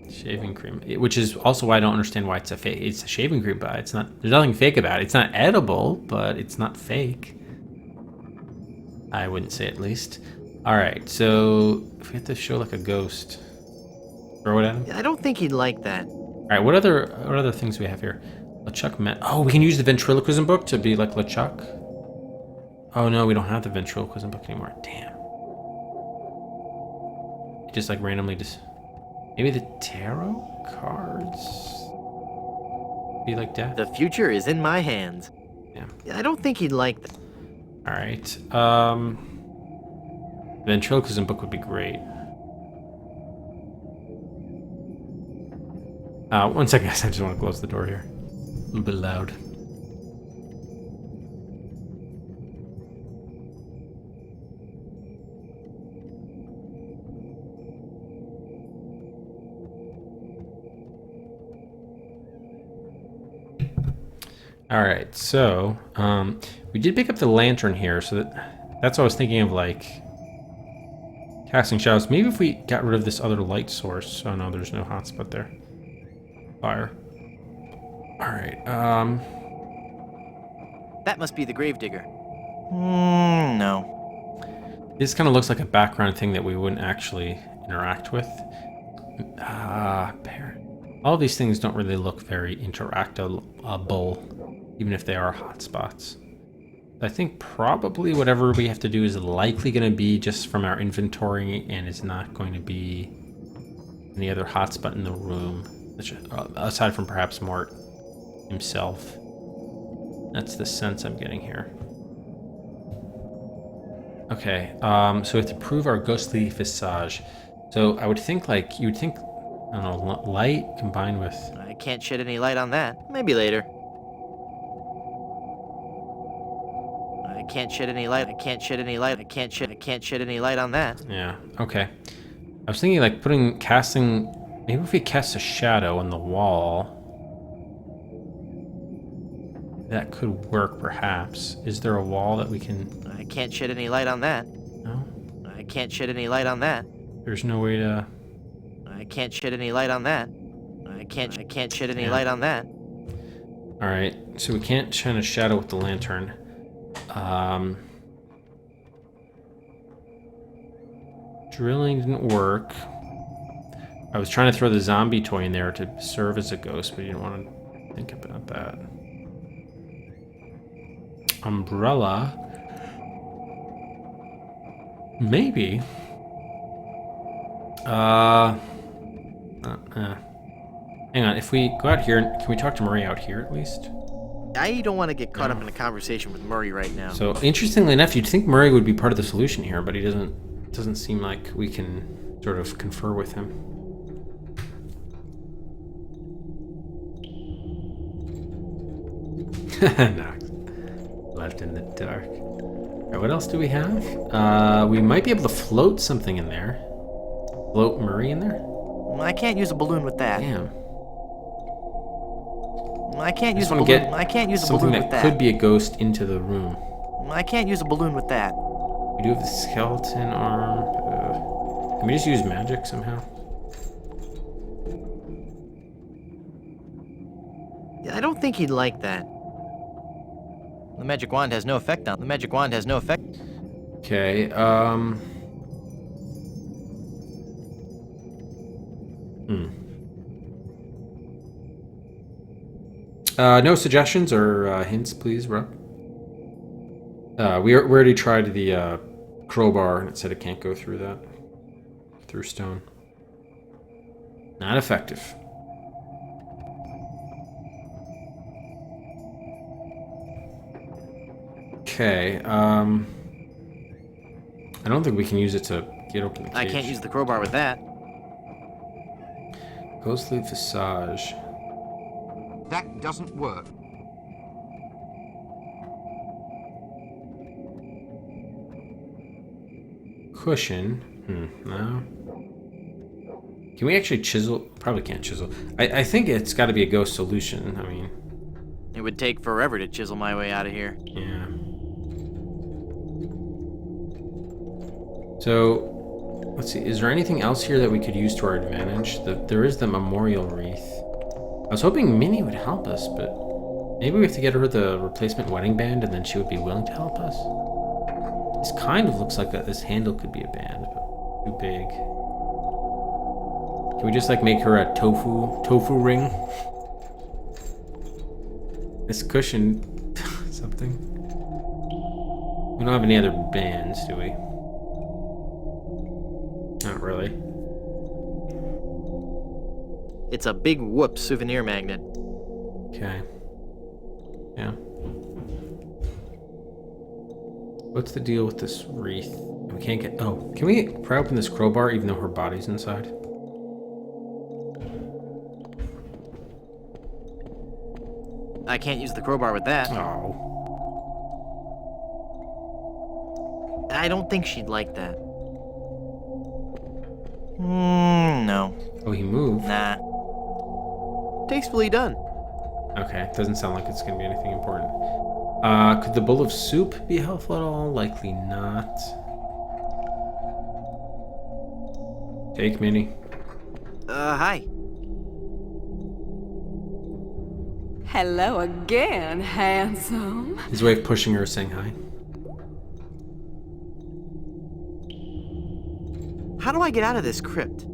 Shaving cream, which is also why I don't understand why it's a fake. It's a shaving cream pie. It's not. There's nothing fake about it. It's not edible, but it's not fake. I wouldn't say, at least. All right. So if we have to show like a ghost, throw it at him. I don't think he'd like that. All right. What other things do we have here? LeChuck met. Oh, we can use the ventriloquism book to be like LeChuck. Oh no, we don't have the ventriloquism book anymore. Damn. Just like randomly maybe the tarot cards be like that. The future is in my hands. Yeah. I don't think he'd like that. All right. The ventriloquism book would be great. 1 second, guys. I just want to close the door here. A little bit loud. All right, so we did pick up the lantern here, so that's what I was thinking of, like casting shadows. Maybe if we got rid of this other light source. Oh no, there's no hotspot there. Fire. All right. That must be the gravedigger. No. This kind of looks like a background thing that we wouldn't actually interact with. All of these things don't really look very interactable, even if they are hotspots. I think probably whatever we have to do is likely going to be just from our inventory and is not going to be any other hotspot in the room, aside from perhaps Mort himself. That's the sense I'm getting here. Okay, so we have to prove our ghostly visage. So I would think, like, you would think, I don't know, light combined with... I can't shed any light on that. Maybe later. I can't shed any light. I can't shed any light. I can't shed any light on that. Yeah, okay. I was thinking, like, casting... Maybe if we cast a shadow on the wall... That could work, perhaps. Is there a wall that we can... I can't shed any light on that. No? I can't shed any light on that. There's no way to... I can't shed any light on that. I can't shed any light on that. Alright, so we can't shine a shadow with the lantern. Drilling didn't work. I was trying to throw the zombie toy in there to serve as a ghost, but you didn't want to think about that. Umbrella. Maybe. Hang on, if we go out here, can we talk to Murray out here at least? I don't want to get caught up in a conversation with Murray right now. So, interestingly enough, you'd think Murray would be part of the solution here, but he doesn't seem like we can sort of confer with him. No. Left in the dark. Alright, what else do we have? We might be able to float something in there. Float Murray in there? I can't use a balloon with that. Damn. I can't use a balloon. balloon. I can't use a balloon with Something that. that could be a ghost into the room. I can't use a balloon with that. We do have the skeleton arm. Can we just use magic somehow? I don't think he'd like that. The magic wand has no effect on. The magic wand has no effect. Okay, no suggestions or hints, please, Rob? We already tried the crowbar, and it said it can't go through that. Through stone. Not effective. Okay, I don't think we can use it to get open the cage. I can't use the crowbar with that. Ghostly visage. That doesn't work. Cushion. No. Can we actually chisel? Probably can't chisel. I think it's got to be a ghost solution. I mean, It would take forever to chisel my way out of here. yeah. So, let's see. Is there anything else here that we could use to our advantage? There is the memorial wreath. I was hoping Minnie would help us, but maybe we have to get her the replacement wedding band, and then she would be willing to help us. This kind of looks like this handle could be a band, but too big. Can we just like make her a tofu ring? This cushion, something. We don't have any other bands, do we? Not really. It's a big whoop souvenir magnet. Okay. Yeah. What's the deal with this wreath? We can't get. Oh, can we pry open this crowbar even though her body's inside? I can't use the crowbar with that. Oh. I don't think she'd like that. No. Oh, he moved. Nah. Tastefully done. Okay, doesn't sound like it's gonna be anything important. Could the bowl of soup be helpful at all? Likely not. Take Minnie. Hi. Hello again, handsome. His way of pushing her is saying hi. How do I get out of this crypt?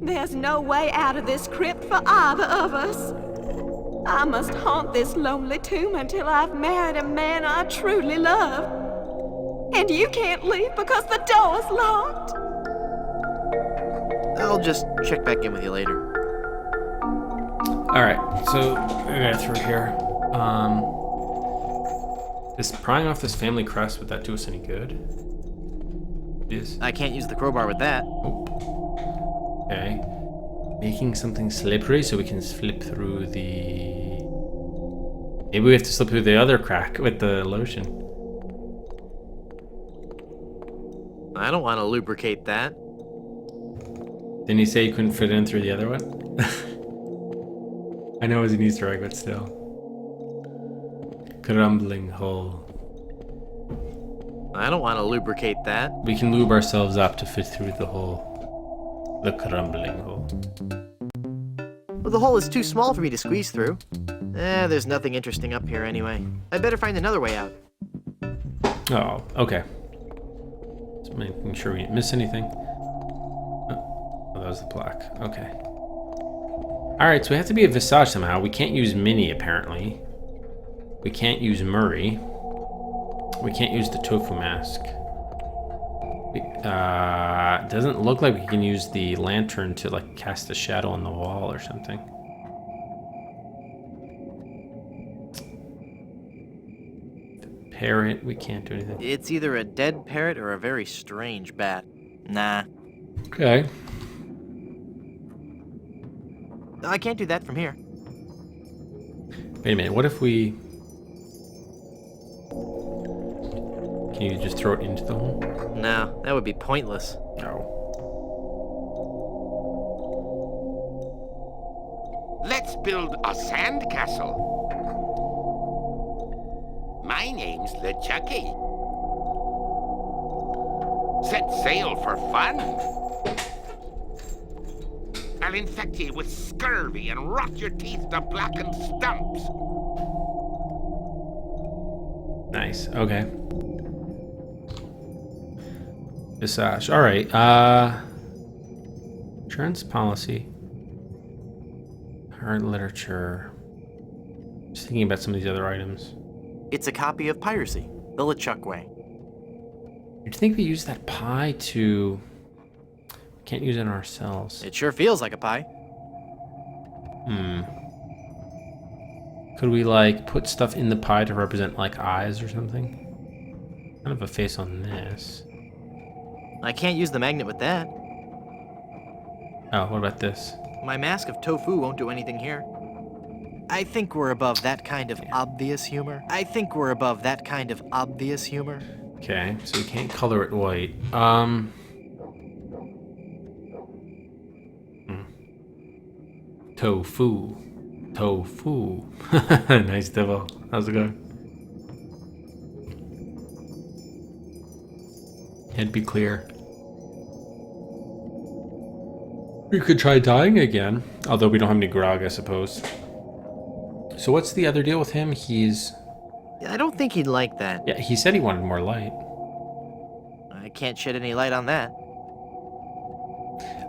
There's no way out of this crypt for either of us. I must haunt this lonely tomb until I've married a man I truly love. And you can't leave because the door's locked. I'll just check back in with you later. Alright, so I got through here. Is prying off this family crest, would that do us any good? Yes. I can't use the crowbar with that. Oh. Okay. Making something slippery so we can slip through the... Maybe we have to slip through the other crack with the lotion. I don't want to lubricate that. Didn't he say you couldn't fit in through the other one? I know it was an Easter egg, but still. Crumbling hole. I don't want to lubricate that. We can lube ourselves up to fit through the hole. The crumbling hole. Well, the hole is too small for me to squeeze through. There's nothing interesting up here anyway. I'd better find another way out. Oh, okay. Just making sure we didn't miss anything. Oh, that was the plaque. Okay. Alright, so we have to be a visage somehow. We can't use Minnie, apparently. We can't use Murray. We can't use the tofu mask. It doesn't look like we can use the lantern to like cast a shadow on the wall or something. The parrot, we can't do anything. It's either a dead parrot or a very strange bat. Nah. Okay. I can't do that from here. Wait a minute, what if we... Can you just throw it into the hole? No, that would be pointless. No. Let's build a sand castle. My name's LeChucky. Set sail for fun. I'll infect you with scurvy and rot your teeth to blackened stumps. Nice, okay. Visage, alright, insurance policy. Art literature. Just thinking about some of these other items. It's a copy of Piracy, the LeChuck way. You'd think we use that pie to... Can't use it on ourselves. It sure feels like a pie. Could we, like, put stuff in the pie to represent, like, eyes or something? Kind of a face on this. I can't use the magnet with that. Oh, what about this? My mask of tofu won't do anything here. I think we're above that kind of obvious humor. I think we're above that kind of obvious humor. Okay, so we can't color it white. Tofu. Tofu. Nice devil. How's it going? Head be clear. We could try dying again, although we don't have any grog, I suppose. So what's the other deal with him? He's... I don't think he'd like that. Yeah, he said he wanted more light. I can't shed any light on that.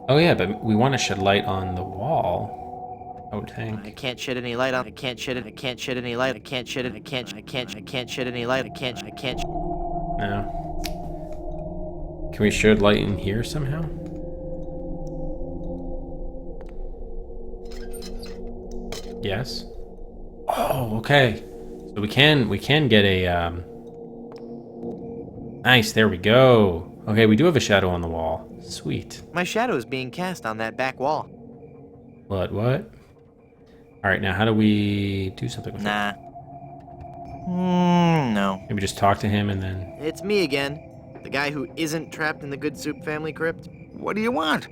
Oh yeah, but we want to shed light on the wall, I would think. I can't shed any light on. I can't shed it. I can't shed any light. I can't shed it. I can't shed any light. I can't. No. Can we shed light in here somehow? Yes. Oh, okay. So we can get a nice, there we go. Okay, we do have a shadow on the wall. Sweet. My shadow is being cast on that back wall. What? Alright, now how do we do something with Nah. it? No. Maybe just talk to him and then... It's me again. The guy who isn't trapped in the Good Soup family crypt. What do you want?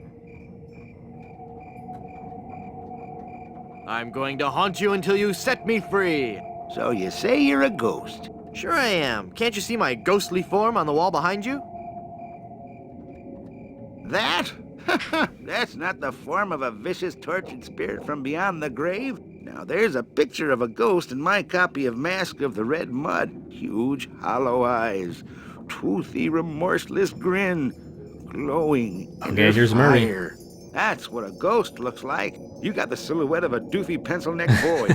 I'm going to haunt you until you set me free. So you say you're a ghost? Sure I am. Can't you see my ghostly form on the wall behind you? That? That's not the form of a vicious, tortured spirit from beyond the grave. Now, there's a picture of a ghost in my copy of Mask of the Red Mud. Huge, hollow eyes, toothy, remorseless grin, glowing Okay, here's Murray. fire. That's what a ghost looks like. You got the silhouette of a doofy pencil-necked boy.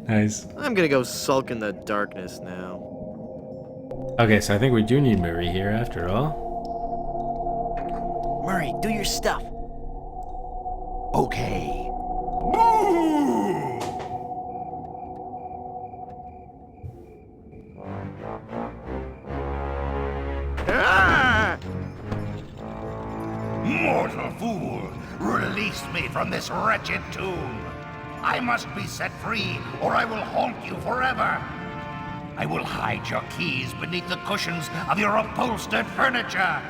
Nice. I'm gonna go sulk in the darkness now. Okay, so I think we do need Murray here after all. Murray, do your stuff. Okay. Ah! Mortal fool! Release me from this wretched tomb! I must be set free, or I will haunt you forever! I will hide your keys beneath the cushions of your upholstered furniture!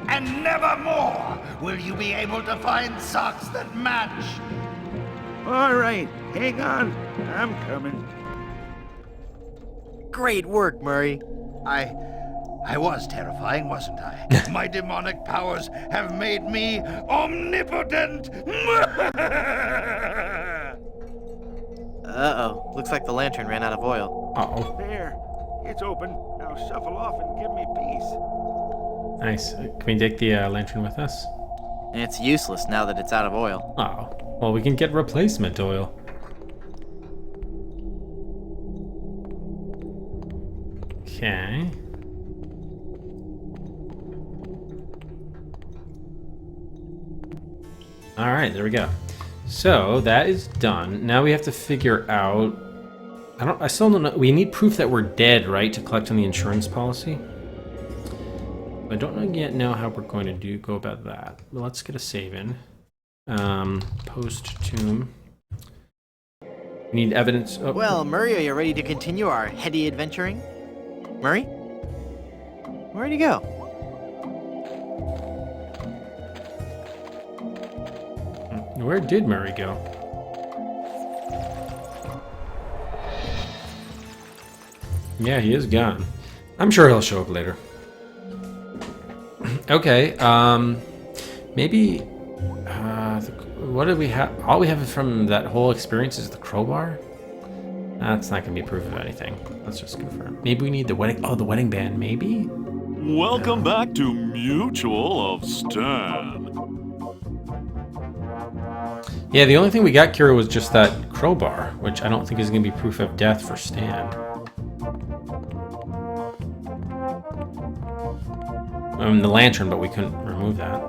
And never more will you be able to find socks that match! All right, hang on. I'm coming. Great work, Murray. I was terrifying, wasn't I? My demonic powers have made me omnipotent! Uh-oh. Looks like the lantern ran out of oil. Uh-oh. There. It's open. Now shuffle off and give me peace. Nice. Can we take the lantern with us? It's useless now that it's out of oil. Oh. Well, we can get replacement oil. Okay. Alright, there we go. So, that is done. Now we have to figure out... I still don't know. We need proof that we're dead, right, to collect on the insurance policy? I don't know yet now how we're going to go about that. Well, let's get a save in. Post-tomb. We need evidence. Oh. Well, Murray, are you ready to continue our heady adventuring? Murray? Where'd he go? Where did Murray go? Yeah, he is gone. I'm sure he'll show up later. Okay, maybe, what did we have? All we have from that whole experience is the crowbar? That's not gonna be proof of anything. Let's just confirm. Maybe we need the wedding, the wedding band, maybe? Welcome back to Mutual of Stan. Yeah, the only thing we got, Kira, was just that crowbar, which I don't think is gonna be proof of death for Stan. The lantern, but we couldn't remove that.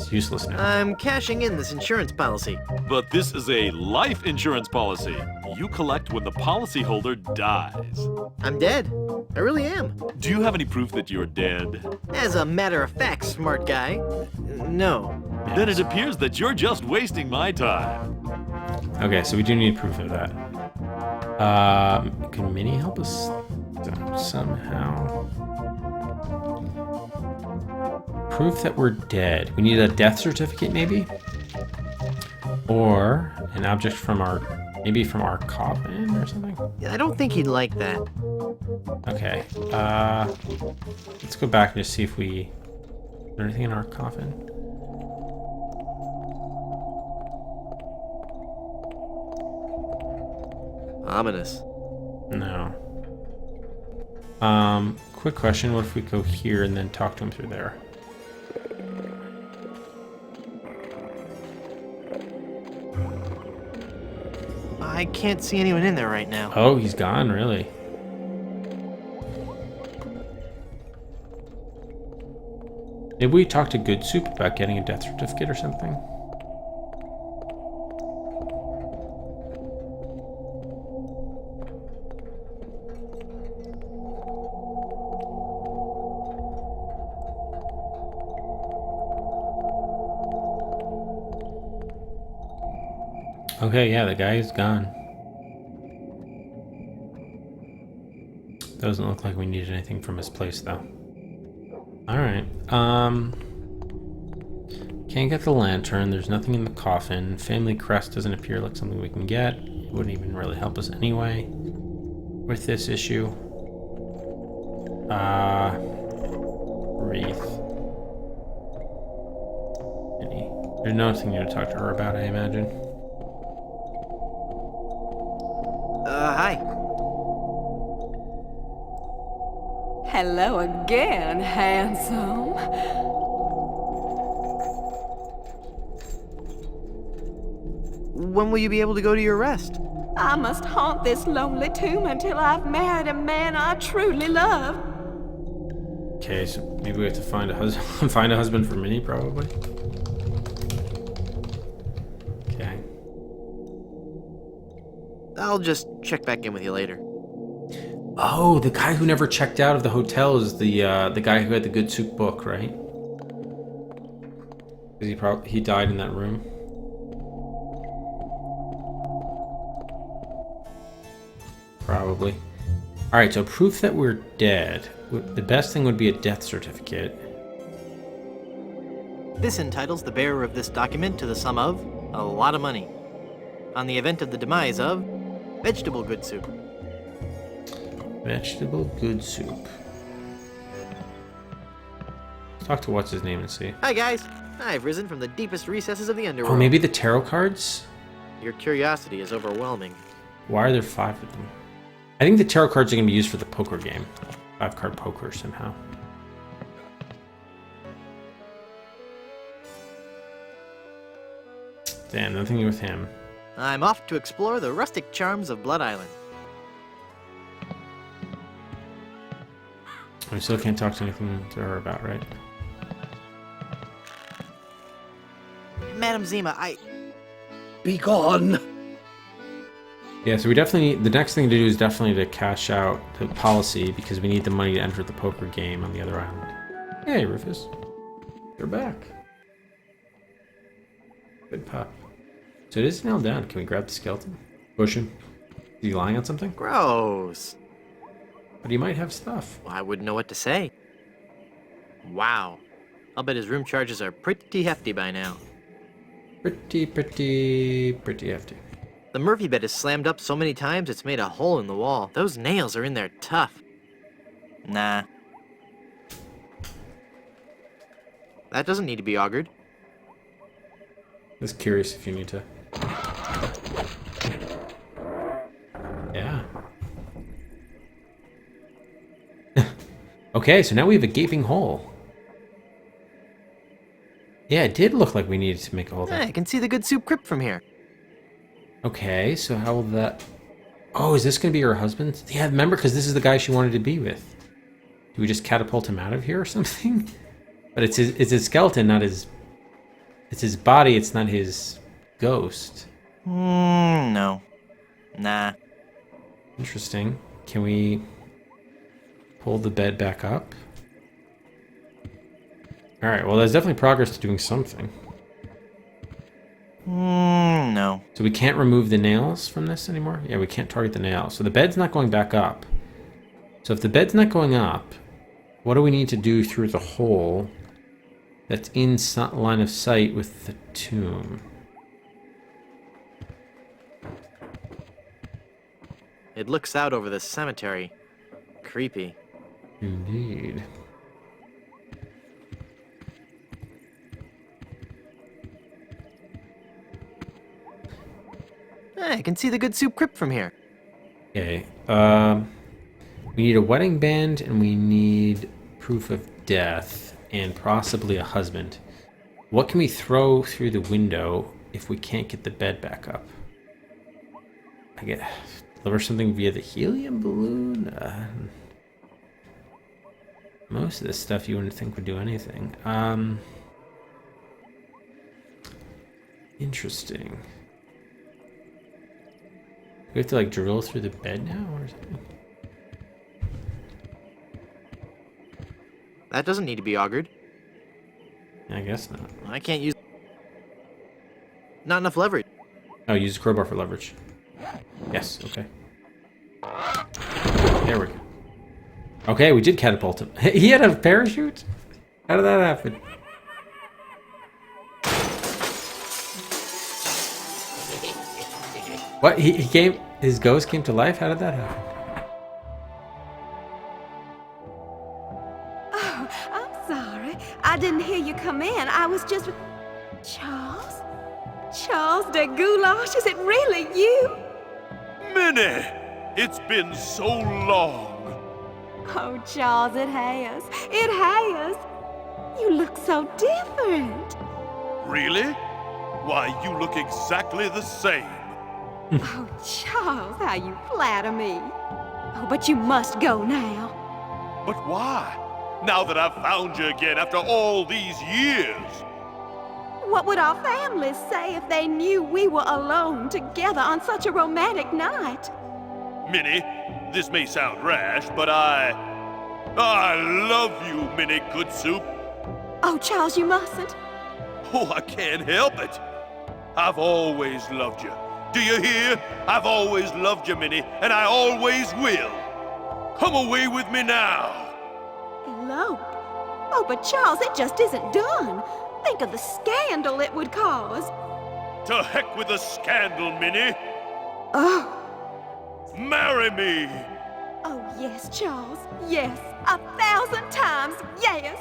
It's useless now. I'm cashing in this insurance policy. But this is a life insurance policy. You collect when the policyholder dies. I'm dead. I really am. Do you have any proof that you're dead? As a matter of fact, smart guy. No. Then it appears that you're just wasting my time. Okay, so we do need proof of that. Can Minnie help us somehow? Proof that we're dead. We need a death certificate, maybe? Or an object from our, maybe from our coffin or something? I don't think he'd like that. Okay, let's go back and just see if is there anything in our coffin? Ominous. No. Quick question, what if we go here and then talk to him through there? I can't see anyone in there right now. Oh, he's gone, really? Maybe we talk to Good Soup about getting a death certificate or something? Okay, yeah, the guy is gone. Doesn't look like we needed anything from his place, though. Alright, can't get the lantern, there's nothing in the coffin. Family crest doesn't appear like something we can get. It wouldn't even really help us anyway with this issue. Wreath. There's nothing here to talk to her about, I imagine. Hi. Hello again, handsome. When will you be able to go to your rest? I must haunt this lonely tomb until I've married a man I truly love. Okay, so maybe we have to find a husband. Find a husband for Minnie, probably. Okay. I'll just check back in with you later. Oh, the guy who never checked out of the hotel is the guy who had the Good Soup book, right? 'Cause he died in that room. Probably. All right, so proof that we're dead. The best thing would be a death certificate. This entitles the bearer of this document to the sum of a lot of money. On the event of the demise of vegetable good soup. Vegetable Good Soup. Let's talk to what's his name and see. Hi guys, I've risen from the deepest recesses of the underworld. Oh, maybe the tarot cards? Your curiosity is overwhelming. Why are there 5 of them? I think the tarot cards are going to be used for the poker game. 5-card poker somehow. Damn, nothing with him. I'm off to explore the rustic charms of Blood Island. We still can't talk to anything to her about, right? Madam Zima, Be gone! Yeah, so we definitely need, the next thing to do is definitely to cash out the policy because we need the money to enter the poker game on the other island. Hey, Rufus. You're back. Good pup. So it is nailed down. Can we grab the skeleton? Push him. Is he lying on something? Gross. But he might have stuff. Well, I wouldn't know what to say. Wow. I'll bet his room charges are pretty hefty by now. Pretty hefty. The Murphy bed is slammed up so many times it's made a hole in the wall. Those nails are in there tough. Nah. That doesn't need to be augured. Just curious if you need to. Yeah. Okay, so now we have a gaping hole. Yeah, it did look like we needed to make a hole there. I can see the Good Soup crypt from here. Okay, so how will that... Oh, is this going to be her husband? Yeah, remember, because this is the guy she wanted to be with. Do we just catapult him out of here or something? But it's his skeleton, not his It's his body, it's not his ghost. No. Nah. Interesting. Can we pull the bed back up? Alright, well there's definitely progress to doing something. No. So we can't remove the nails from this anymore? Yeah, we can't target the nails. So the bed's not going back up. So if the bed's not going up, what do we need to do through the hole that's in line of sight with the tomb? It looks out over the cemetery. Creepy. Indeed. I can see the good soup crypt from here. Okay. We need a wedding band and we need proof of death and possibly a husband. What can we throw through the window if we can't get the bed back up? I guess deliver something via the helium balloon? Most of this stuff you wouldn't think would do anything. Interesting. We have to like drill through the bed now or something? That doesn't need to be augured. I guess not. I can't use... Not enough leverage. Oh, use a crowbar for leverage. Yes, okay. There we go. Okay, we did catapult him. He had a parachute? How did that happen? What? He came... His ghost came to life? How did that happen? Oh, I'm sorry. I didn't hear you come in. I was just... Charles? Charles de Goulash, is it really you? Minnie! It's been so long. Oh, Charles, it has. It has. You look so different. Really? Why, you look exactly the same. Oh, Charles, how you flatter me. Oh, but you must go now. But why? Now that I've found you again after all these years. What would our families say if they knew we were alone together on such a romantic night? Minnie, this may sound rash, but I love you, Minnie Good Soup. Oh, Charles, you mustn't. Oh, I can't help it. I've always loved you. Do you hear? I've always loved you, Minnie, and I always will. Come away with me now. Elope? Oh, but Charles, it just isn't done. Think of the scandal it would cause. To heck with the scandal, Minnie. Oh. Marry me. Oh, yes, Charles. Yes. 1,000 times yes.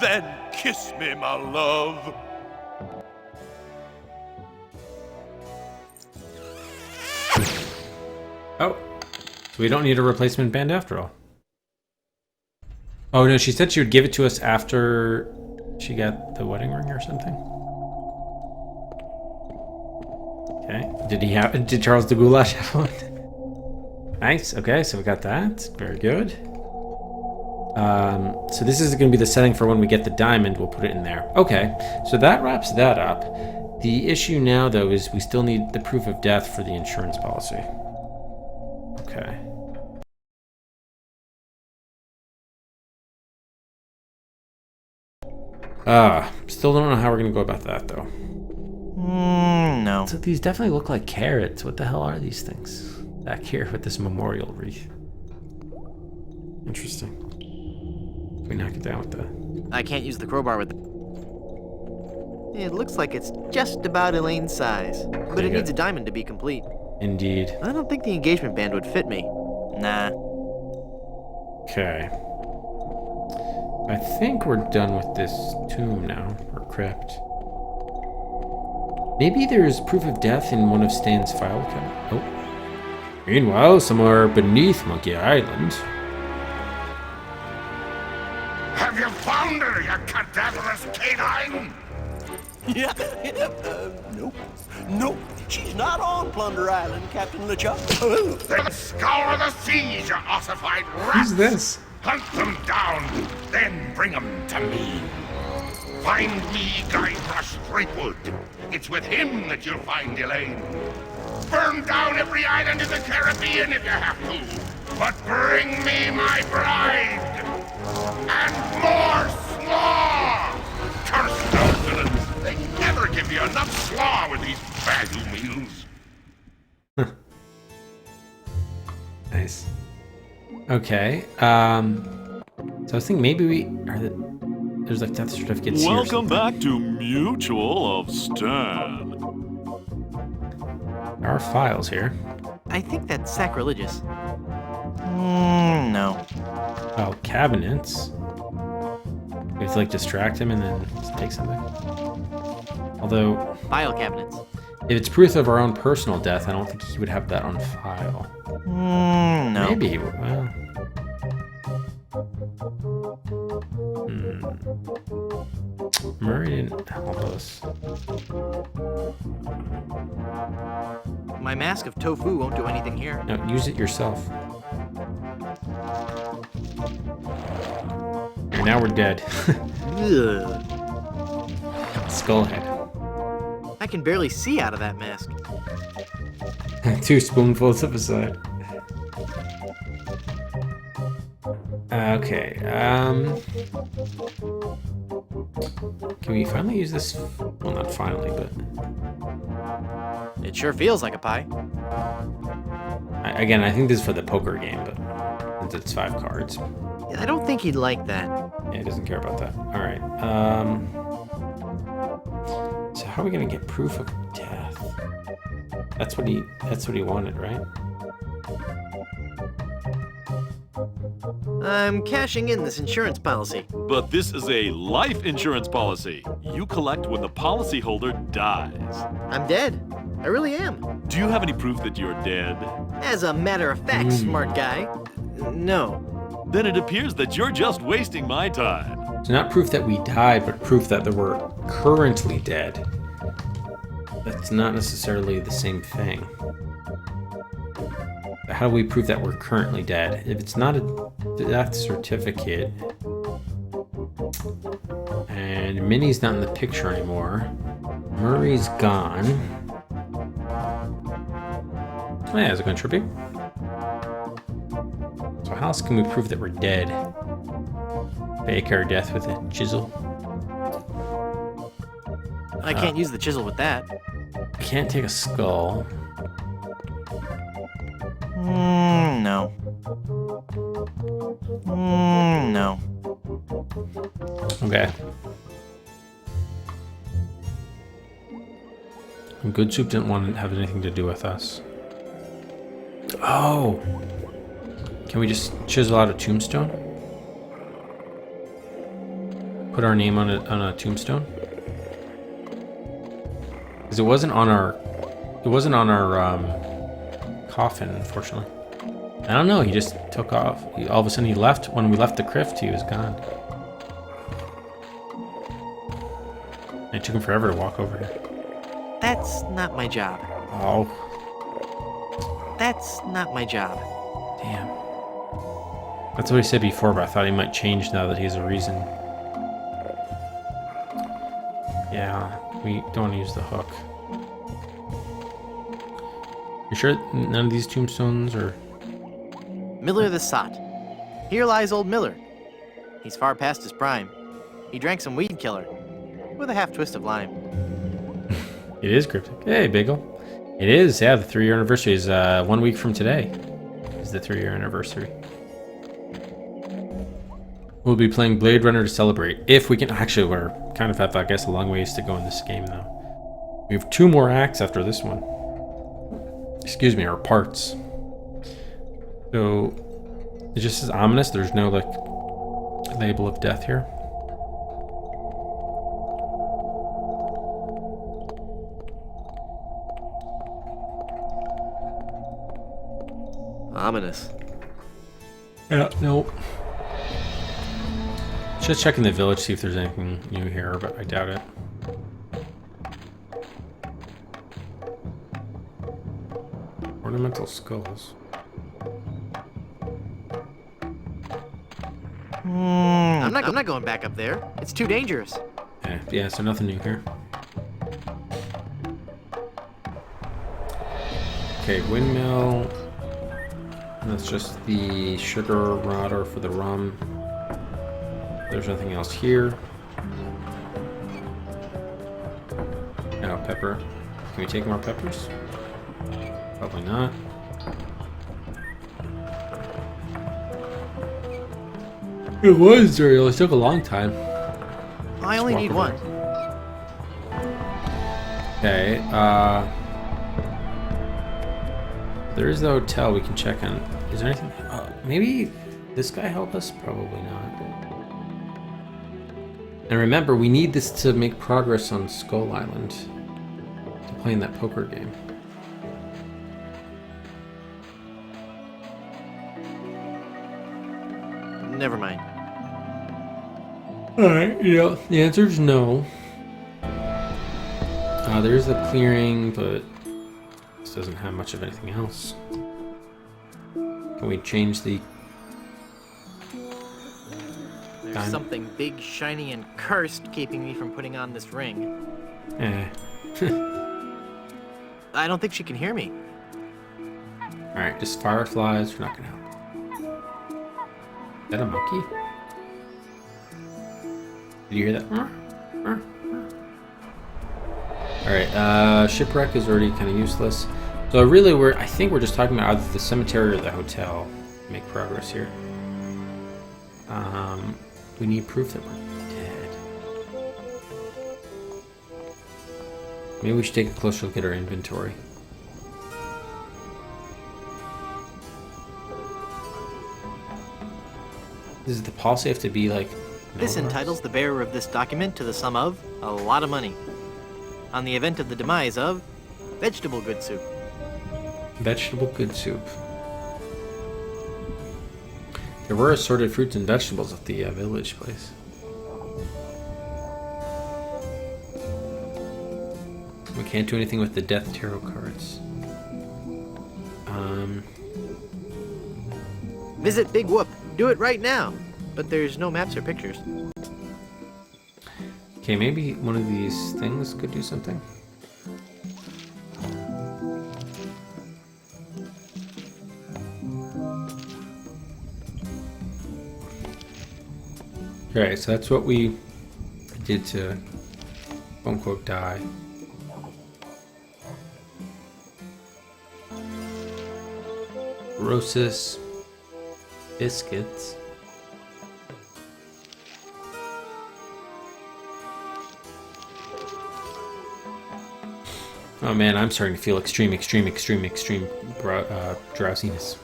Then kiss me, my love. Oh. So we don't need a replacement band after all. Oh no, she said she would give it to us after she got the wedding ring or something. Okay. Did Charles de Goulash have one? Nice. Okay, so we got that. Very good. So this is going to be the setting for when we get the diamond. We'll put it in there. Okay, so that wraps that up. The issue now, though, is we still need the proof of death for the insurance policy. Okay. Still don't know how we're going to go about that, though. No. So these definitely look like carrots. What the hell are these things? Back here with this memorial wreath. Interesting. Can we knock it down with that? I can't use the crowbar with It looks like it's just about Elaine's size, but it needs a diamond to be complete. Indeed. I don't think the engagement band would fit me. Nah. Okay. I think we're done with this tomb now, or crypt. Maybe there's proof of death in one of Stan's file cabinets. Oh. Meanwhile, somewhere beneath Monkey Island. Have you found her, you cadaverous canine? Yeah, nope. Nope, she's not on Plunder Island, Captain LeChuck. Then scour the seas, you ossified rats! Who's this? Hunt them down, then bring them to me. Find me Guybrush Threepwood. It's with him that you'll find Elaine. Burn down every island in the Caribbean if you have to. But bring me my bride. And more slaw! Curse those villains. They never give you enough slaw with these value meals. Nice. Okay. So I was thinking maybe there's like death certificates here. Welcome back to Mutual of Stan. There are files here. I think that's sacrilegious. No. Oh, cabinets. We have to like distract him and then just take something. Although, File cabinets. if it's proof of our own personal death, I don't think he would have that on file. No. Maybe he would. Well. Murray didn't help us. My mask of tofu won't do anything here. No, use it yourself. And now we're dead. Ugh. Skullhead. I can barely see out of that mask. 2 spoonfuls of aside. Okay, can we finally use this? Well, not finally, but... It sure feels like a pie. Again, I think this is for the poker game, but since it's 5 cards. I don't think he'd like that. Yeah, he doesn't care about that. Alright, so how are we gonna get proof of death? That's what he wanted, right? I'm cashing in this insurance policy. But this is a life insurance policy. You collect when the policyholder dies. I'm dead. I really am. Do you have any proof that you're dead? As a matter of fact, smart guy. No. Then it appears that you're just wasting my time. It's not proof that we died, but proof that we're currently dead. That's not necessarily the same thing. But how do we prove that we're currently dead? If it's not a death certificate, and Minnie's not in the picture anymore, Murray's gone. Oh yeah, is it going to tribute? So how else can we prove that we're dead? Fake our death with a chisel? I can't use the chisel with that. Can't take a skull. No. No. Okay. And Good Soup didn't want to have anything to do with us. Oh! Can we just chisel out a tombstone? Put our name on a tombstone? Because it wasn't on our coffin, unfortunately. I don't know, he just took off. All of a sudden he left. When we left the crypt, he was gone. It took him forever to walk over here. That's not my job. Oh. That's not my job. Damn. That's what he said before, but I thought he might change now that he has a reason. Yeah, we don't want to use the hook. You sure none of these tombstones are... Miller the Sot. Here lies old Miller. He's far past his prime. He drank some weed killer with a half twist of lime. It is cryptic. Hey, Bagel. It is, yeah, the 3-year anniversary is 1 week from today. Is the 3-year anniversary. We'll be playing Blade Runner to celebrate. If we can... Actually, we're kind of have, I guess, a long ways to go in this game, though. We have 2 more acts after this one. Excuse me, or parts. So, it just says ominous. There's no, like, label of death here. Ominous. Yeah, nope. Just checking the village, see if there's anything new here, but I doubt it. Ornamental skulls. I'm not going back up there. It's too dangerous. Okay, yeah, so nothing new here. Okay, windmill. That's just the sugar rotter for the rum. There's nothing else here. Oh, pepper. Can we take more peppers? Probably not. It was dirty. It took a long time. I only need one. Okay, there is the hotel we can check on. Is there anything? Maybe this guy help us? Probably not. And remember, we need this to make progress on Skull Island. To play in that poker game. Never mind. Alright, yeah, the answer is no. There's a clearing, but this doesn't have much of anything else. Can we change the... There's something big, shiny, and cursed keeping me from putting on this ring. I don't think she can hear me. Alright, just fireflies, we're not gonna help. Is that a monkey? Did you hear that? Alright, shipwreck is already kind of useless. So really I think we're just talking about either the cemetery or the hotel to make progress here. We need proof that we're dead. Maybe we should take a closer look at our inventory. Does the policy have to be like... This entitles the bearer of this document to the sum of a lot of money. On the event of the demise of vegetable good soup. Vegetable good soup. There were assorted fruits and vegetables at the village place. We can't do anything with the death tarot cards. Visit Big Whoop. Do it right now. But there's no maps or pictures. Okay, maybe one of these things could do something. Okay, so that's what we did to, quote unquote, die. Rosis biscuits. Oh man, I'm starting to feel extreme drowsiness.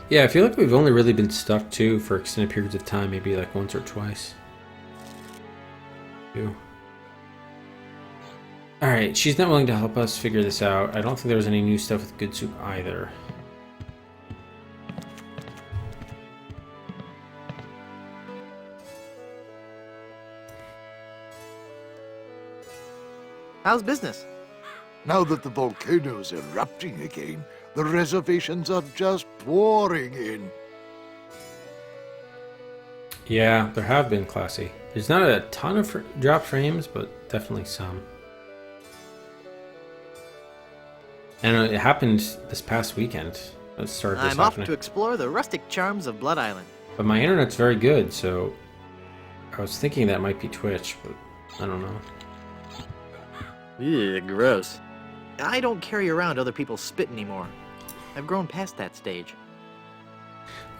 Yeah, I feel like we've only really been stuck too for extended periods of time, maybe like once or twice. Alright, she's not willing to help us figure this out. I don't think there was any new stuff with good soup either. How's business? Now that the volcano's erupting again, the reservations are just pouring in. Yeah, there have been, Classy. There's not a ton of drop frames, but definitely some. And it happened this past weekend. It started this I'm off to explore the rustic charms of Blood Island. But my internet's very good, so I was thinking that might be Twitch, but I don't know. Ew, gross. I don't carry around other people's spit anymore. I've grown past that stage.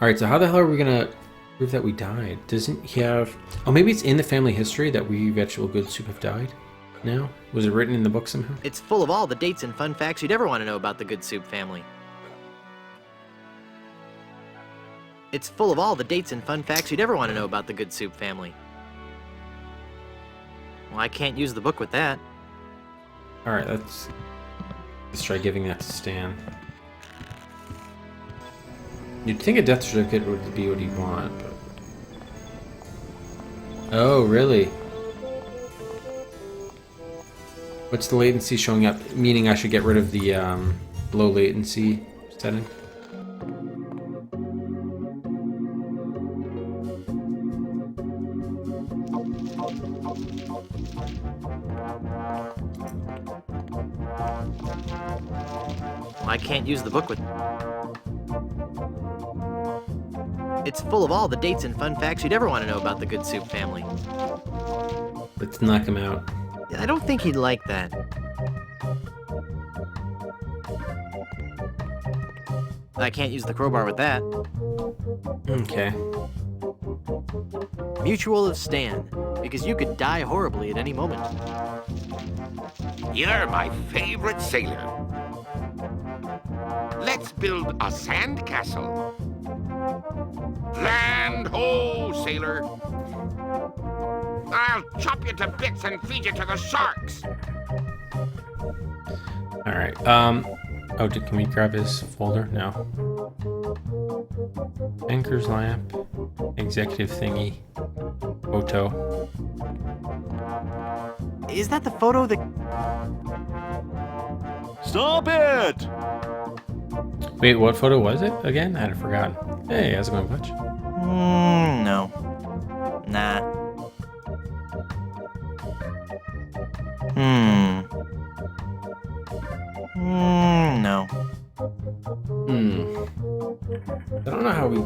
Alright, so how the hell are we gonna prove that we died? Doesn't he have... Oh, maybe it's in the family history that we vegetable good soup have died now? Was it written in the book somehow? It's full of all the dates and fun facts you'd ever want to know about the Good Soup family. It's full of all the dates and fun facts you'd ever want to know about the Good Soup family. Well, I can't use the book with that. Alright, let's try giving that to Stan. You'd think a death certificate would be what he'd want, but... Oh, really? What's the latency showing up? Meaning I should get rid of the low latency setting? I can't use the book with... It's full of all the dates and fun facts you'd ever want to know about the Good Soup family. Let's knock him out. I don't think he'd like that. I can't use the crowbar with that. Okay. Mutual of Stan, because you could die horribly at any moment. You're my favorite sailor. Let's build a sand castle. Land ho, sailor. I'll chop you to bits and feed you to the sharks. All right. Oh, can we grab his folder? No. Anchor's lamp. Executive thingy. Photo. Is that the photo that... Stop it! Wait, what photo was it again? I had forgotten. Hey, how's it going, Butch? No. Nah. No. I don't know how we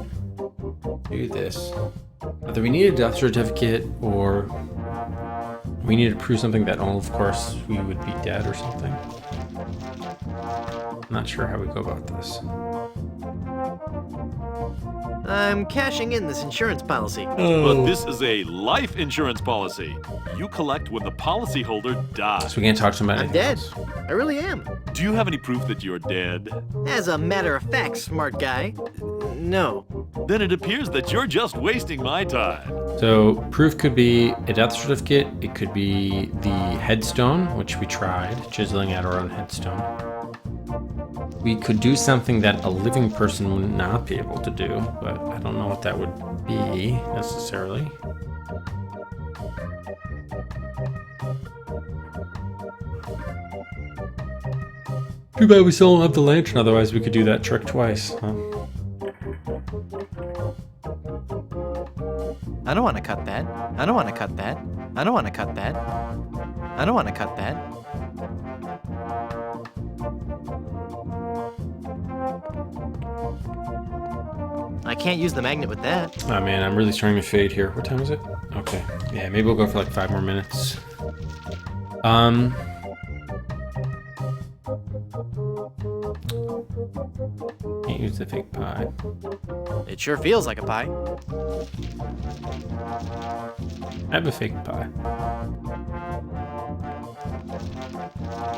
do this. Whether we need a death certificate or we need to prove something that, of course, we would be dead or something. I'm not sure how we go about this. I'm cashing in this insurance policy. But this is a life insurance policy. You collect when the policyholder dies. So we can't talk to him about I'm anything dead. else. I really am. Do you have any proof that you're dead? As a matter of fact, smart guy. No. Then it appears that you're just wasting my time. So proof could be a death certificate. It could be the headstone, which we tried, chiseling out our own headstone. We could do something that a living person would not be able to do, but I don't know what that would be necessarily. Too bad we still don't have the lantern, otherwise we could do that trick twice, huh? I don't want to cut that. I don't want to cut that. I don't want to cut that. I don't want to cut that. I can't use the magnet with that. Oh man, I'm really starting to fade here. What time is it? Okay. Yeah, maybe we'll go for like 5 more minutes. Can't use the fake pie. It sure feels like a pie. I have a fake pie.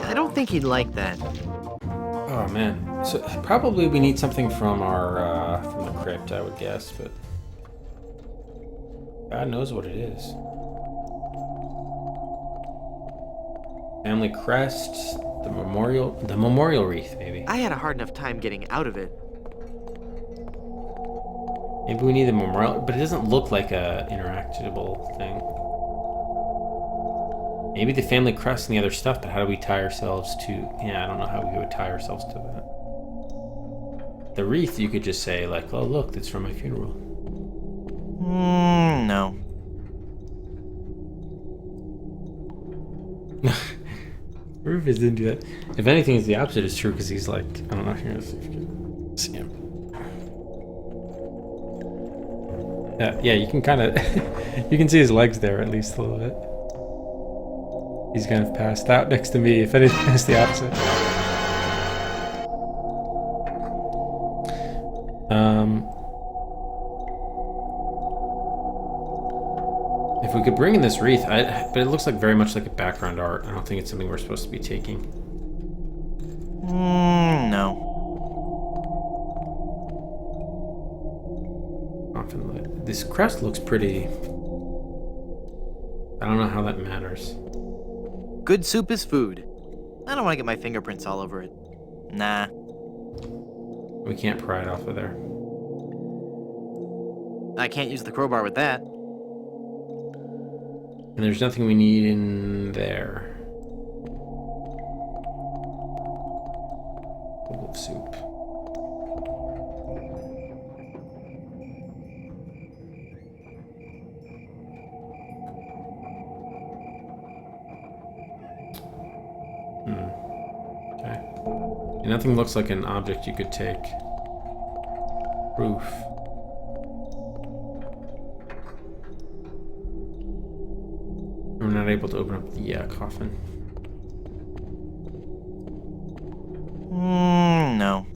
I don't think he'd like that. Oh man. So probably we need something from our from the crypt, I would guess, but God knows what it is. Family crest, the memorial wreath, maybe. I had a hard enough time getting out of it. Maybe we need the memorial, but it doesn't look like a interactable thing. Maybe the family crest and the other stuff, but how do we tie ourselves to... Yeah, I don't know how we would tie ourselves to that. The wreath, you could just say, like, oh, look, that's from my funeral. No. Roof is into that. If anything, the opposite is true, because he's like... I don't know, here, let's see if you can see him. Yeah, you can kind of... you can see his legs there, at least a little bit. He's kind of passed out next to me. If anything, it's the opposite. If we could bring in this wreath, but it looks like very much like a background art. I don't think it's something we're supposed to be taking. No. This crest looks pretty... I don't know how that matters. Good soup is food. I don't want to get my fingerprints all over it. Nah. We can't pry it off of there. I can't use the crowbar with that. And there's nothing we need in there. Bowl of soup. Nothing looks like an object you could take. Roof. We're not able to open up the coffin. No.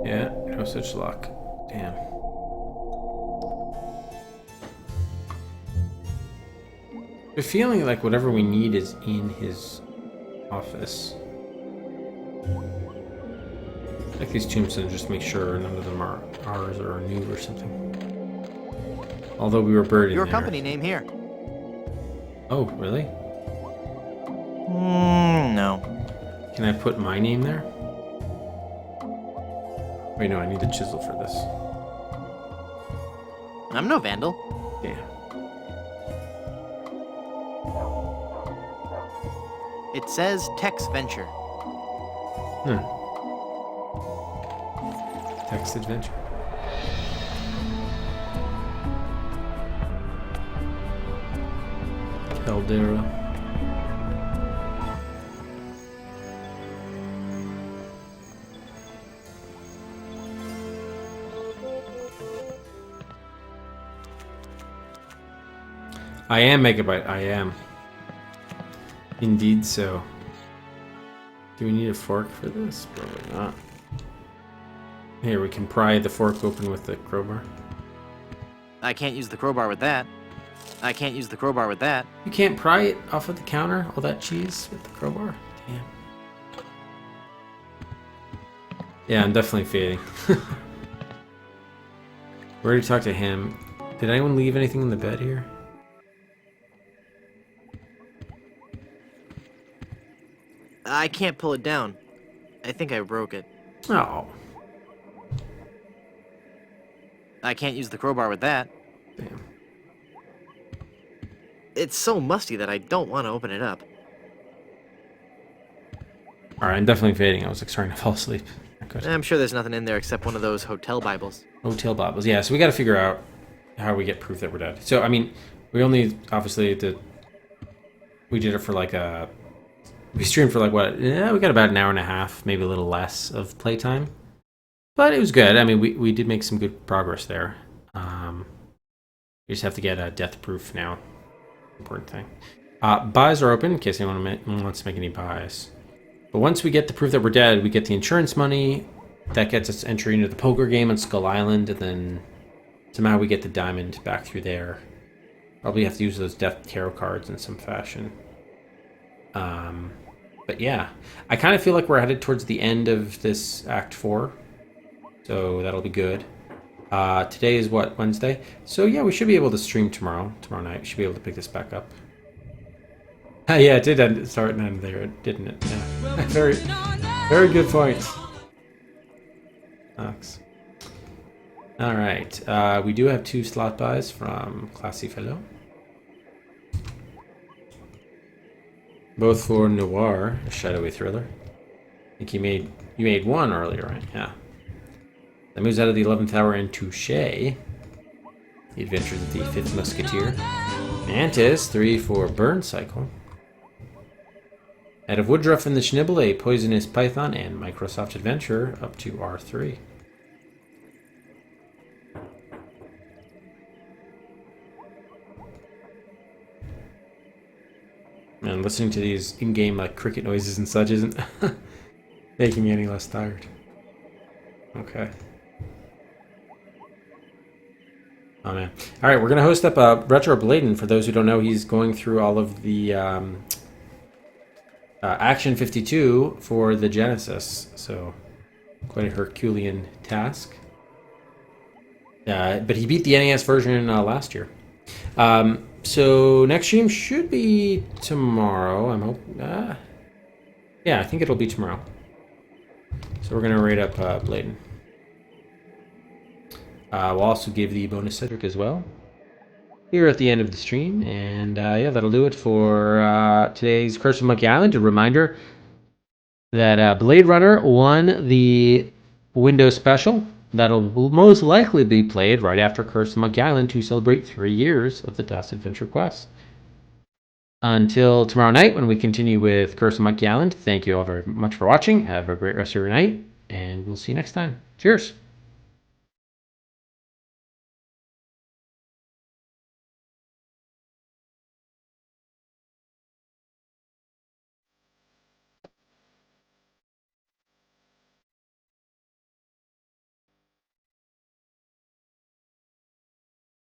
Yeah, no such luck. Damn. The feeling like whatever we need is in his office. Like these tombstones, just make sure none of them are ours or are new or something. Although we were buried in Your there. company name here. Oh, really? No. Can I put my name there? Wait, no, I need the chisel for this. I'm no vandal. Yeah. It says Tex Venture. Text adventure. Caldera. I am Megabyte. I am. Indeed so. Do we need a fork for this? Probably not. Here, we can pry the fork open with the crowbar. I can't use the crowbar with that. I can't use the crowbar with that. You can't pry it off of the counter, all that cheese with the crowbar? Damn. Yeah, I'm definitely fading. We already talked to him. Did anyone leave anything in the bed here? I can't pull it down. I think I broke it. Oh. I can't use the crowbar with that. Damn. It's so musty that I don't want to open it up. Alright, I'm definitely fading. I was like starting to fall asleep. I'm sure there's nothing in there except one of those hotel Bibles. Hotel Bibles. Yeah, so we got to figure out how we get proof that we're dead. So, I mean, we only obviously did. We did it for like a. We streamed for like what? Yeah, we got about an hour and a half, maybe a little less of playtime. But it was good. I mean, we did make some good progress there. We just have to get a death proof now. Important thing. Buys are open in case anyone wants to make any buys. But once we get the proof that we're dead, we get the insurance money. That gets us entry into the poker game on Skull Island, and then somehow we get the diamond back through there. Probably have to use those death tarot cards in some fashion. But yeah, I kind of feel like we're headed towards the end of this Act 4. So that'll be good. Today is what, Wednesday? So yeah, we should be able to stream tomorrow night. We should be able to pick this back up. Yeah, it did start and end there, didn't it? Yeah. Very, very good point. Thanks. All right, we do have 2 slot buys from Classy Fellow. Both for Noir, a shadowy thriller. I think you made 1 earlier, right? Yeah. That moves out of the 11th hour into Shay. The Adventures of the 5th Musketeer. Mantis, 3 for Burn Cycle. Out of Woodruff and the Schnibble, a Poisonous Python, and Microsoft Adventure up to R3. Man, listening to these in-game like cricket noises and such isn't making me any less tired. Okay. Oh man. All right, we're gonna host up Retro Bladen. For those who don't know, he's going through all of the Action 52 for the Genesis. So quite a Herculean task. But he beat the NES version last year. So next stream should be tomorrow. I'm hoping. Yeah, I think it'll be tomorrow. So we're gonna rate up Bladen. We'll also give the bonus Cedric as well here at the end of the stream. And yeah, that'll do it for today's Curse of Monkey Island. A reminder that Blade Runner won the window special that'll most likely be played right after Curse of Monkey Island to celebrate 3 years of the DOS Adventure Quest. Until tomorrow night when we continue with Curse of Monkey Island, thank you all very much for watching. Have a great rest of your night, and we'll see you next time. Cheers!